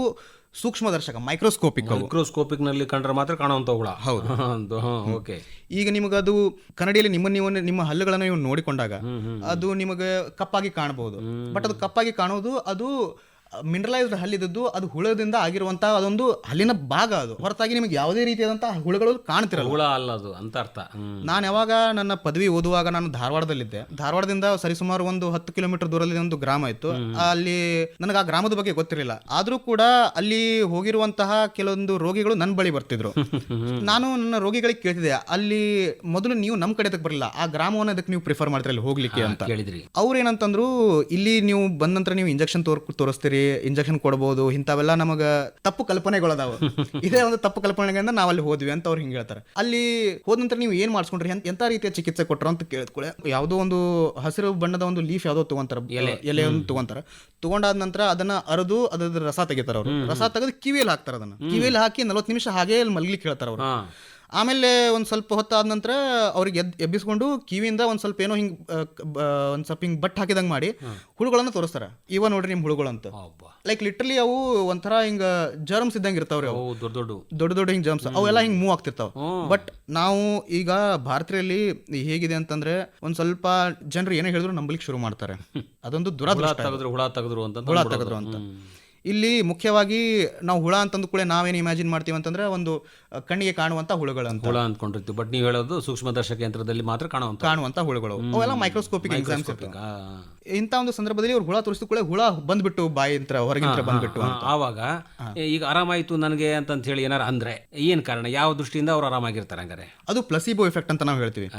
ಸೂಕ್ಷ್ಮದರ್ಶಕ ಮೈಕ್ರೋಸ್ಕೋಪಿಕ್ ನಲ್ಲಿ ಕಂಡ್ರೆ ಮಾತ್ರ ಕಾಣುವಂತ ಹುಳ. ಹೌದು. ಓಕೆ, ಈಗ ನಿಮಗದು ಕನ್ನಡಿಯಲ್ಲಿ ನಿಮ್ಮ ಹಲ್ಲುಗಳನ್ನು ನೀವು ನೋಡಿಕೊಂಡಾಗ ಅದು ನಿಮಗೆ ಕಪ್ಪಾಗಿ ಕಾಣಬಹುದು. ಬಟ್ ಅದು ಕಪ್ಪಾಗಿ ಕಾಣೋದು ಅದು ಮಿನರಲೈಸ್ಡ್ ಹಲ್ಲಿದ್ದು, ಅದು ಹುಳದಿಂದ ಆಗಿರುವಂತಹ ಅದೊಂದು ಹಲ್ಲಿನ ಭಾಗ. ಅದು ಹೊರತಾಗಿ ನಿಮಗೆ ಯಾವುದೇ ರೀತಿಯಾದಂತಹ ಹುಳುಗಳು ಕಾಣ್ತಿರಲ್ಲ. ಹುಳ ಅಲ್ಲ ಅದು ಅಂತ ಅರ್ಥ. ನಾನು ಯಾವಾಗ ನನ್ನ ಪದವಿ ಓದುವಾಗ ನಾನು ಧಾರವಾಡದಲ್ಲಿದ್ದೆ. ಧಾರವಾಡದಿಂದ ಸರಿಸುಮಾರು ಒಂದು 10 ಕಿಲೋಮೀಟರ್ ದೂರದಲ್ಲಿ ಒಂದು ಗ್ರಾಮ ಇತ್ತು. ಅಲ್ಲಿ ನನಗೆ ಆ ಗ್ರಾಮದ ಬಗ್ಗೆ ಗೊತ್ತಿರಲಿಲ್ಲ. ಆದ್ರೂ ಕೂಡ ಅಲ್ಲಿ ಹೋಗಿರುವಂತಹ ಕೆಲವೊಂದು ರೋಗಿಗಳು ನನ್ನ ಬಳಿ ಬರ್ತಿದ್ರು. ನಾನು ನನ್ನ ರೋಗಿಗಳಿಗೆ ಕೇಳ್ತಿದ್ದೆ, ಅಲ್ಲಿ ಮೊದಲು ನೀವು ನಮ್ಮ ಕಡೆ ಅದಕ್ಕೆ ಬರಲಿಲ್ಲ, ಆ ಗ್ರಾಮವನ್ನು ಅದಕ್ಕೆ ನೀವು ಪ್ರಿಫರ್ ಮಾಡ್ತೀರಿ ಅಲ್ಲಿ ಹೋಗ್ಲಿಕ್ಕೆ ಅಂತ ಕೇಳಿದ್ರಿ. ಅವ್ರು ಏನಂತಂದ್ರು, ಇಲ್ಲಿ ನೀವು ಬಂದ ನಂತರ ನೀವು ಇಂಜೆಕ್ಷನ್ ತೋರಿಸ್ತೀರಿ, ಇಂಜೆಕ್ಷನ್ ಕೊಡಬಹುದು, ಇಂಥವೆಲ್ಲ ನಮಗ ತಪ್ಪು ಕಲ್ಪನೆಗಳದಾವ. ಇದೇ ಒಂದು ತಪ್ಪು ಕಲ್ಪನೆಗಳಿಂದ ನಾವು ಅಲ್ಲಿ ಹೋದ್ವಿ ಅಂತ ಅವ್ರು ಹಿಂಗೆ ಹೇಳ್ತಾರೆ. ಅಲ್ಲಿ ಹೋದ ನಂತರ ನೀವು ಏನ್ ಮಾಡಿಸ್ಕೊಂಡ್ರಿ, ಎಂತ ರೀತಿಯ ಚಿಕಿತ್ಸೆ ಕೊಟ್ಟರು ಅಂತ ಕೇಳಿದ್ಕೊಳ್ಳೆ, ಯಾವುದೋ ಒಂದು ಹಸಿರು ಬಣ್ಣದ ಒಂದು ಲೀಫ್ ಯಾವುದೋ ತಗೊಂತಾರ, ಎಲೆಯನ್ನು ತಗೊಂತಾರ. ತಗೊಂಡಾದ ನಂತರ ಅದನ್ನ ಅರದು ಅದ್ರ ರಸ ತೆಗಿತಾರ. ಅವರು ರಸ ತೆಗೆದು ಕಿವಿಯಲ್ಲಿ ಹಾಕ್ತಾರ. ಅದನ್ನ ಕಿವಿಯಲ್ಲಿ ಹಾಕಿ 40 ನಿಮಿಷ ಹಾಗೆ ಮಲ್ಗ್ಲಿಕ್ಕೆ ಹೇಳ್ತಾರ ಅವರು. ಆಮೇಲೆ ಒಂದು ಸ್ವಲ್ಪ ಹೊತ್ತಾದ ನಂತರ ಅವ್ರಿಗೆ ಎಬ್ಬಿಸ್ಕೊಂಡು ಕಿವಿಯಿಂದ ಒಂದು ಸ್ವಲ್ಪ ಏನೋ ಹಿಂಗೆ ಒಂದು ಸ್ವಲ್ಪ ಹಿಂಗೆ ಬಟ್ ಹಾಕಿದಂಗೆ ಮಾಡಿ ಹುಳುಗಳನ್ನು ತೋರಿಸ್ತಾರೆ. ಇವ ನೋಡ್ರಿ ನಿಮ್ಮ ಹುಳುಗಳು ಅಂತ. ಲೈಕ್ ಲಿಟ್ರಲಿ ಅವು ಒಂಥರ ಹಿಂಗ ಜರ್ಮ್ಸ್ ಇದ್ದಂಗೆ ಇರ್ತಾವ್ರಿ. ಅವು ದೊಡ್ಡ ಹಿಂಗ್ ಜರ್ಮ್ಸ್ ಅವೆಲ್ಲ ಹಿಂಗ್ ಮೂವ್ ಆಗ್ತಿರ್ತಾವ. ಬಟ್ ನಾವು ಈಗ ಭಾರತೀಯಲ್ಲಿ ಹೇಗಿದೆ ಅಂತಂದ್ರೆ ಒಂದ್ ಸ್ವಲ್ಪ ಜನರು ಏನೇ ಹೇಳಿದ್ರು ನಂಬಲಿಕ್ಕೆ ಶುರು ಮಾಡ್ತಾರೆ. ಅದೊಂದು ದುರದೃಷ್ಟ. ಹುಳ ತೆಗೆದ್ರು ಅಂತ. ಇಲ್ಲಿ ಮುಖ್ಯವಾಗಿ ನಾವು ಹುಳ ಅಂತಂದು ಕೂಡ ನಾವೇನು ಇಮ್ಯಾಜಿನ್ ಮಾಡ್ತೀವಿ ಅಂತಂದ್ರೆ ಒಂದು ಕಣ್ಣಿಗೆ ಕಾಣುವಂತ ಹುಳ ಅಂದ್ಕೊಂಡಿರ್ತೀವಿ. ಬಟ್ ನೀವು ಹೇಳೋದು ಸೂಕ್ಷ್ಮದರ್ಶಕ ಯಂತ್ರದಲ್ಲಿ ಮಾತ್ರ ಕಾಣುವಂತ ಹುಳುಗಳು. ಅವೆಲ್ಲ ಮೈಕ್ರೋಸ್ಕೋಪಿಕ್ ಎಕ್ಸಾಮ್ಸ್. ಇಂಥ ಒಂದು ಸಂದರ್ಭದಲ್ಲಿ ಅವ್ರು ಹುಳ ತೋರಿಸಿದ ಕೂಡ ಹುಳ ಬಂದ್ಬಿಟ್ಟು ಬಾಯಿ ಹೊರಗಿಂತ ಬಂದ್ಬಿಟ್ಟು ಆವಾಗ ಈಗ ಆರಾಮಾಯ್ತು ನನಗೆ ಅಂತ ಹೇಳಿ ಏನಾರ ಅಂದ್ರೆ ಏನ್ ಕಾರಣ, ಯಾವ ದೃಷ್ಟಿಯಿಂದ ಅವ್ರು ಆರಾಮಾಗಿರ್ತಾರೆ? ಹಂಗಾರೆ ಅದು ಪ್ಲಸಿಬೋ ಎಫೆಕ್ಟ್ ಅಂತ ನಾವು ಹೇಳ್ತೀವಿ.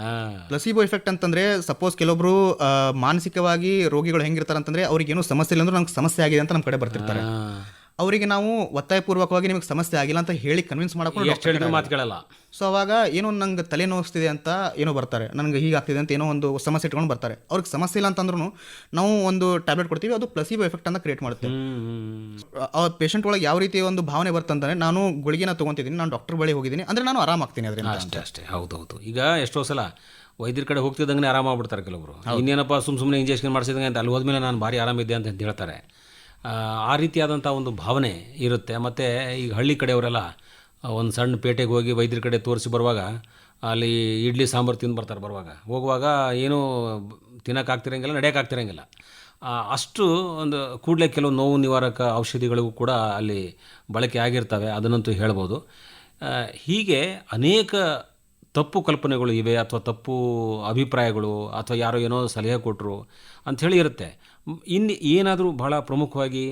ಪ್ಲಸಿಬೋ ಎಫೆಕ್ಟ್ ಅಂತಂದ್ರೆ ಸಪೋಸ್ ಕೆಲವೊಬ್ರು ಮಾನಸಿಕವಾಗಿ ರೋಗಿಗಳು ಹೆಂಗಿರ್ತಾರೆ ಅಂತಂದ್ರೆ ಅವ್ರಿಗೆ ಏನೋ ಸಮಸ್ಯೆ ಇಲ್ಲ ಅಂದ್ರೆ ನಮ್ಗೆ ಸಮಸ್ಯೆ ಆಗಿದೆ ಅಂತ ನಮ್ಮ ಕಡೆ ಬರ್ತಿರ್ತಾರೆ. ಅವರಿಗೆ ನಾವು ಒತ್ತಾಯಪೂರ್ವಕವಾಗಿ ನಿಮಗೆ ಸಮಸ್ಯೆ ಆಗಿಲ್ಲ ಅಂತ ಹೇಳಿ ಕನ್ವಿನ್ಸ್ ಮಾಡ್ಕೊಂಡು ಮಾತು ಕೇಳಲ್ಲ. ಸೊ ಅವಾಗ ಏನೋ ನಂಗೆ ತಲೆ ನೋವಿಸ್ತಿದೆ ಅಂತ ಏನೋ ಬರ್ತಾರೆ, ನನಗೆ ಹೀಗಾಗ್ತಿದೆ ಅಂತ ಏನೋ ಒಂದು ಸಮಸ್ಯೆ ಇಟ್ಕೊಂಡು ಬರ್ತಾರೆ. ಅವ್ರಿಗೆ ಸಮಸ್ಯೆ ಇಲ್ಲ ಅಂತಂದ್ರೂ ನಾವು ಒಂದು ಟ್ಯಾಬ್ಲೆಟ್ ಕೊಡ್ತೀವಿ, ಅದು ಪ್ಲಸಿಬೋ ಎಫೆಕ್ಟ್ ಅಂತ ಕ್ರಿಯೇಟ್ ಮಾಡುತ್ತೆ. ಆ ಪೇಷಂಟ್ ಒಳಗೆ ಯಾವ ರೀತಿ ಒಂದು ಭಾವನೆ ಬರ್ತಂದ್ರೆ, ನಾನು ಗುಳಿಗೆನ ತೊಗೊತಿದ್ದೀನಿ, ನಾನು ಡಾಕ್ಟರ್ ಬಳಿ ಹೋಗಿದ್ದೀನಿ ಅಂದ್ರೆ ನಾನು ಆರಾಮಾಗ್ತೀನಿ ಅದರಿಂದ. ಅಷ್ಟೇ. ಹೌದೌದು. ಈಗ ಎಷ್ಟೋ ಸಲ ವೈದ್ಯರ ಕಡೆ ಹೋಗ್ತಿದ್ದಂಗೆ ಆರಾಮಾಗ್ಬಿಡ್ತಾರೆ ಕೆಲವರು. ಇನ್ನೇನಪ್ಪ ಸುಮ್ಮನೆ ಇಂಜೆಕ್ಷನ್ ಮಾಡಿಸಿದಂಗೆ ಅಂತ ಅಲ್ಲಿ ಹೋದ್ಮೇಲೆ ನಾನು ಭಾರಿ ಆರಾಮಿದ್ದೆ ಅಂತ ಹೇಳ್ತಾರೆ. ಆ ರೀತಿಯಾದಂಥ ಒಂದು ಭಾವನೆ ಇರುತ್ತೆ. ಮತ್ತು ಈಗ ಹಳ್ಳಿ ಕಡೆಯವರೆಲ್ಲ ಒಂದು ಸಣ್ಣ ಪೇಟೆಗೆ ಹೋಗಿ ವೈದ್ಯರ ಕಡೆ ತೋರಿಸಿ ಬರುವಾಗ ಅಲ್ಲಿ ಇಡ್ಲಿ ಸಾಂಬಾರು ತಿಂದು ಬರ್ತಾರೆ. ಹೋಗುವಾಗ ಏನೂ ತಿನ್ನೋಕ್ಕಾಗ್ತಿರಂಗಿಲ್ಲ, ನಡೆಯೋಕ್ಕಾಗ್ತಿರಂಗಿಲ್ಲ. ಅಷ್ಟು ಒಂದು ಕೂಡಲೇ ಕೆಲವು ನೋವು ನಿವಾರಕ ಔಷಧಿಗಳಿಗೂ ಕೂಡ ಅಲ್ಲಿ ಬಳಕೆ ಆಗಿರ್ತವೆ, ಅದನ್ನಂತೂ ಹೇಳ್ಬೋದು. ಹೀಗೆ ಅನೇಕ ತಪ್ಪು ಕಲ್ಪನೆಗಳು ಇವೆ, ಅಥವಾ ತಪ್ಪು ಅಭಿಪ್ರಾಯಗಳು, ಅಥವಾ ಯಾರೋ ಏನೋ ಸಲಹೆ ಕೊಟ್ಟರು ಅಂಥೇಳಿ ಇರುತ್ತೆ. ಇನ್ನು ಏನಾದರೂ ಬಹಳ ಪ್ರಮುಖವಾಗಿ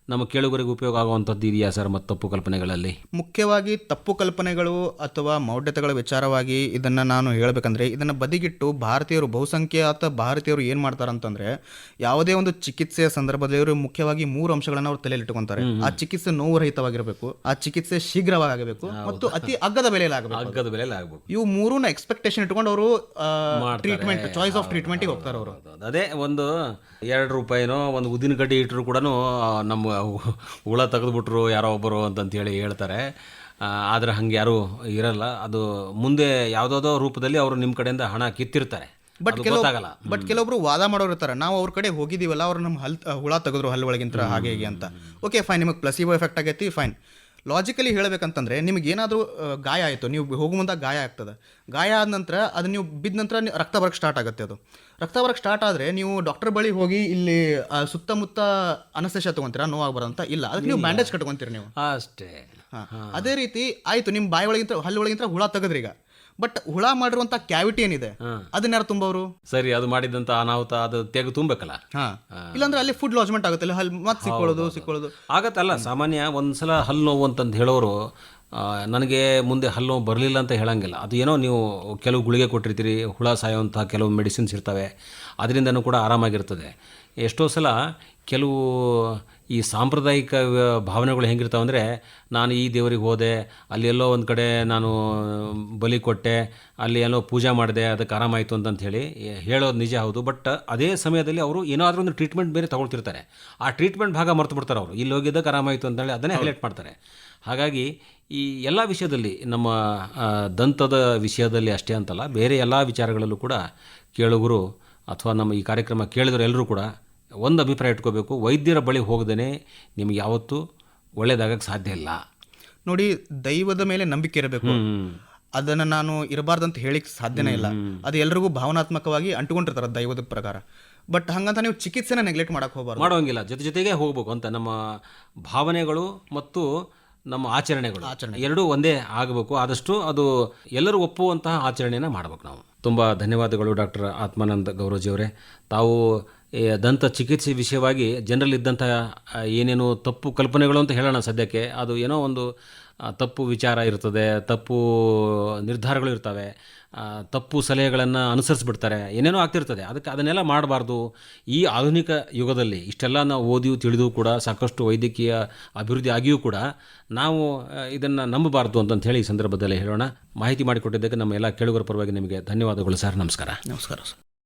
ನಮ್ಮ ಕೇಳುಗರಿಗೆ ಉಪಯೋಗ ಆಗುವಂಥದ್ದು ಇದೆಯಾ ಸರ್? ಮತ್ತು ತಪ್ಪು ಕಲ್ಪನೆಗಳಲ್ಲಿ ಮುಖ್ಯವಾಗಿ ತಪ್ಪು ಕಲ್ಪನೆಗಳು ಅಥವಾ ಮೌಢ್ಯತೆಗಳ ವಿಚಾರವಾಗಿ ಇದನ್ನು ನಾನು ಹೇಳಬೇಕಂದ್ರೆ, ಇದನ್ನು ಬದಿಗಿಟ್ಟು ಭಾರತೀಯರು, ಬಹುಸಂಖ್ಯಾತ ಭಾರತೀಯರು ಏನು ಮಾಡ್ತಾರಂತಂದರೆ, ಯಾವುದೇ ಒಂದು ಚಿಕಿತ್ಸೆಯ ಸಂದರ್ಭದಲ್ಲಿ ಅವರು ಮುಖ್ಯವಾಗಿ 3 ಅಂಶಗಳನ್ನು ಅವ್ರು ತಲೆಯಲ್ಲಿ ಇಟ್ಟುಕೊಂತಾರೆ. ಆ ಚಿಕಿತ್ಸೆ ನೋವು ರಹಿತವಾಗಿರಬೇಕು, ಆ ಚಿಕಿತ್ಸೆ ಶೀಘ್ರವಾಗಬೇಕು, ಮತ್ತು ಅತಿ ಅಗ್ಗದ ಬೆಲೆಯಲ್ಲಿ ಆಗಬೇಕು. ಇವು 3ನ ಎಕ್ಸ್ಪೆಕ್ಟೇಷನ್ ಇಟ್ಕೊಂಡು ಅವರು ಟ್ರೀಟ್ಮೆಂಟ್, ಚಾಯ್ಸ್ ಆಫ್ ಟ್ರೀಟ್ಮೆಂಟ್ಗೆ ಹೋಗ್ತಾರೆ ಅವರು. ಅದೇ ಒಂದು 2 ರೂಪಾಯಿನೋ ಒಂದು ಉದ್ದಿನ ಕಡ್ಡಿ ಇಟ್ಟರು ಕೂಡ ನಮ್ಮ ಹುಳ ತೆಗೆದುಬಿಟ್ರು ಯಾರೋ ಒಬ್ಬರು ಅಂತಂತೇಳಿ ಹೇಳ್ತಾರೆ. ಆದರೆ ಹಂಗೆ ಯಾರೂ ಇರಲ್ಲ. ಅದು ಮುಂದೆ ಯಾವುದಾದೋ ರೂಪದಲ್ಲಿ ಅವರು ನಿಮ್ಮ ಕಡೆಯಿಂದ ಹಣ ಕಿತ್ತಿರ್ತಾರೆ. ಬಟ್ ಕೆಲವೊಬ್ರು ವಾದ ಮಾಡೋರು ಇರ್ತಾರೆ, ನಾವು ಅವ್ರ ಕಡೆ ಹೋಗಿದ್ದೀವಲ್ಲ, ಅವ್ರು ನಮ್ಮ ಹುಳ ತೆಗೆದ್ರು ಹಲ್ಲು ಒಳಗಿಂತ ಹಾಗೆ ಹೀಗೆ ಅಂತ. ಓಕೆ ಫೈನ್, ನಿಮಗೆ ಪ್ಲಸಿಬೋ ಎಫೆಕ್ಟ್ ಆಗೈತಿ, ಫೈನ್. ಲಾಜಿಕಲಿ ಹೇಳಬೇಕಂತಂದ್ರೆ, ನಿಮ್ಗೆ ಏನಾದರೂ ಗಾಯ ಆಯಿತು, ನೀವು ಹೋಗೋ ಮುಂದೆ ಗಾಯ ಆಗ್ತದೆ. ಗಾಯ ಆದ ನಂತರ ಅದು ನೀವು ಬಿದ್ದ ನಂತರ ರಕ್ತ ಬರಕ್ಕೆ ಸ್ಟಾರ್ಟ್ ಆಗುತ್ತೆ. ಅದು ರಕ್ತ ಬರಕ್ಕೆ ಸ್ಟಾರ್ಟ್ ಆದರೆ ನೀವು ಡಾಕ್ಟರ್ ಬಳಿ ಹೋಗಿ ಇಲ್ಲಿ ಸುತ್ತಮುತ್ತ ಅನಸ್ತೇಷಿಯಾ ತೊಗೊಂತೀರಾ, ನೋವಾಗಬಾರಂತ ಇಲ್ಲ, ಅದಕ್ಕೆ ನೀವು ಬ್ಯಾಂಡೇಜ್ ಕಟ್ಕೊಂತೀರಿ ನೀವು ಅಷ್ಟೇ. ಅದೇ ರೀತಿ ಆಯಿತು, ನಿಮ್ಮ ಬಾಯಿ ಒಳಗಿಂತ ಹಲ್ಲು ಒಳಗಿಂತ ಹುಳ ತೆಗೆದ್ರಿ. ಈಗ ಬಟ್ ಹುಳ ಮಾಡಿರುವಂತ ಕ್ಯಾವಿಟಿ ಏನಿದೆ ಅದನ್ನ ಯಾರು ತುಂಬವರು? ಸರಿ, ಅದು ಮಾಡಿದಂತ ಅನಾಹುತ ಅದು ತೆಗೆದು ತುಂಬಬೇಕಲ್ಲ. ಇಲ್ಲಾಂದ್ರೆ ಅಲ್ಲಿ ಫುಡ್ ಲಾಜ್ಮೆಂಟ್ ಆಗುತ್ತೆ, ಹಲ್ಲು ಮತ್ತೆ ಸಿಕ್ಕೊಳ್ಳೋದು ಆಗತ್ತಲ್ಲ. ಸಾಮಾನ್ಯ ಒಂದ್ಸಲ ಹಲ್ಲು ನೋವು ಅಂತಂದು ಹೇಳೋರು ನನಗೆ ಮುಂದೆ ಹಲ್ಲು ಬರಲಿಲ್ಲ ಅಂತ ಹೇಳಂಗಿಲ್ಲ. ಅದು ಏನೋ ನೀವು ಕೆಲವು ಗುಳಿಗೆ ಕೊಟ್ಟಿರ್ತೀರಿ, ಹುಳ ಸಾಯುವಂಥ ಕೆಲವು ಮೆಡಿಸಿನ್ಸ್ ಇರ್ತವೆ, ಅದರಿಂದನೂ ಕೂಡ ಆರಾಮಾಗಿರ್ತದೆ. ಎಷ್ಟೋ ಸಲ ಕೆಲವು ಈ ಸಾಂಪ್ರದಾಯಿಕ ಭಾವನೆಗಳು ಹೆಂಗಿರ್ತಾವೆ ಅಂದರೆ, ನಾನು ಈ ದೇವರಿಗೆ ಹೋದೆ, ಅಲ್ಲಿ ಎಲ್ಲೋ ಒಂದು ಕಡೆ ನಾನು ಬಲಿ ಕೊಟ್ಟೆ, ಅಲ್ಲಿ ಎಲ್ಲೋ ಪೂಜೆ ಮಾಡಿದೆ, ಅದಕ್ಕೆ ಆರಾಮಾಯಿತು ಅಂತಂತ ಹೇಳಿ ಹೇಳೋದು ನಿಜ ಹೌದು. ಬಟ್ ಅದೇ ಸಮಯದಲ್ಲಿ ಅವರು ಏನಾದರೂ ಒಂದು ಟ್ರೀಟ್ಮೆಂಟ್ ಬೇರೆ ತೊಗೊಳ್ತಿರ್ತಾರೆ. ಆ ಟ್ರೀಟ್ಮೆಂಟ್ ಭಾಗ ಮರ್ತು ಬಿಡ್ತಾರೆ ಅವರು. ಇಲ್ಲಿ ಹೋಗಿದ್ದಕ್ಕೆ ಆರಾಮಾಯಿತು ಅಂತೇಳಿ ಅದನ್ನೇ ಹೈಲೈಟ್ ಮಾಡ್ತಾರೆ. ಹಾಗಾಗಿ ಈ ಎಲ್ಲ ವಿಷಯದಲ್ಲಿ, ನಮ್ಮ ದಂತದ ವಿಷಯದಲ್ಲಿ ಅಷ್ಟೇ ಅಂತಲ್ಲ, ಬೇರೆ ಎಲ್ಲ ವಿಚಾರಗಳಲ್ಲೂ ಕೂಡ ಕೇಳುಗರು ಅಥವಾ ನಮ್ಮ ಈ ಕಾರ್ಯಕ್ರಮ ಕೇಳಿದ್ರು ಎಲ್ಲರೂ ಕೂಡ ಒಂದು ಅಭಿಪ್ರಾಯ ಇಟ್ಕೋಬೇಕು, ವೈದ್ಯರ ಬಳಿ ಹೋಗದೇ ನಿಮ್ಗೆ ಯಾವತ್ತೂ ಒಳ್ಳೇದಾಗಕ್ಕೆ ಸಾಧ್ಯ ಇಲ್ಲ. ನೋಡಿ, ದೈವದ ಮೇಲೆ ನಂಬಿಕೆ ಇರಬೇಕು. ಅದನ್ನು ನಾನು ಇರಬಾರ್ದಂತ ಹೇಳಿಕ್ಕೆ ಸಾಧ್ಯನೇ ಇಲ್ಲ. ಅದು ಎಲ್ರಿಗೂ ಭಾವನಾತ್ಮಕವಾಗಿ ಅಂಟುಕೊಂಡಿರ್ತಾರೆ ದೈವದ ಪ್ರಕಾರ. ಬಟ್ ಹಂಗಂತ ನೀವು ಚಿಕಿತ್ಸೆನ ನೆಗ್ಲೆಕ್ಟ್ ಮಾಡಕ್ಕೆ ಹೋಗಬಾರ್ದು, ಮಾಡೋಂಗಿಲ್ಲ. ಜೊತೆಗೆ ಹೋಗ್ಬೇಕು ಅಂತ. ನಮ್ಮ ಭಾವನೆಗಳು ಮತ್ತು ನಮ್ಮ ಆಚರಣೆಗಳು ಎರಡೂ ಒಂದೇ ಆಗಬೇಕು. ಆದಷ್ಟು ಅದು ಎಲ್ಲರೂ ಒಪ್ಪುವಂತಹ ಆಚರಣೆಯನ್ನು ಮಾಡಬೇಕು ನಾವು. ತುಂಬ ಧನ್ಯವಾದಗಳು ಡಾಕ್ಟರ್ ಆತ್ಮಾನಂದ ಗೌರೋಜಿಯವರೇ. ತಾವು ದಂತ ಚಿಕಿತ್ಸೆ ವಿಷಯವಾಗಿ ಜನರಲ್ಲಿದ್ದಂಥ ಏನೇನು ತಪ್ಪು ಕಲ್ಪನೆಗಳು ಅಂತ ಹೇಳೋಣ ಸದ್ಯಕ್ಕೆ, ಅದು ಏನೋ ಒಂದು ತಪ್ಪು ವಿಚಾರ ಇರ್ತದೆ, ತಪ್ಪು ನಿರ್ಧಾರಗಳು ಇರ್ತವೆ, ತಪ್ಪು ಸಲಹೆಗಳನ್ನು ಅನುಸರಿಸ್ಬಿಡ್ತಾರೆ, ಏನೇನೋ ಆಗ್ತಿರ್ತದೆ. ಅದನ್ನೆಲ್ಲ ಮಾಡಬಾರ್ದು. ಈ ಆಧುನಿಕ ಯುಗದಲ್ಲಿ ಇಷ್ಟೆಲ್ಲ ನಾವು ಓದಿಯೂ ತಿಳಿದು ಕೂಡ ಸಾಕಷ್ಟು ವೈದ್ಯಕೀಯ ಅಭಿವೃದ್ಧಿ ಆಗಿಯೂ ಕೂಡ ನಾವು ಇದನ್ನು ನಂಬಬಾರ್ದು ಅಂತ ಹೇಳಿ ಈ ಸಂದರ್ಭದಲ್ಲಿ ಹೇಳೋಣ. ಮಾಹಿತಿ ಮಾಡಿಕೊಟ್ಟಿದ್ದಕ್ಕೆ ನಮ್ಮ ಎಲ್ಲ ಕೇಳುಗರ ಪರವಾಗಿ ನಿಮಗೆ ಧನ್ಯವಾದಗಳು ಸರ್. ನಮಸ್ಕಾರ. ನಮಸ್ಕಾರ ಸರ್.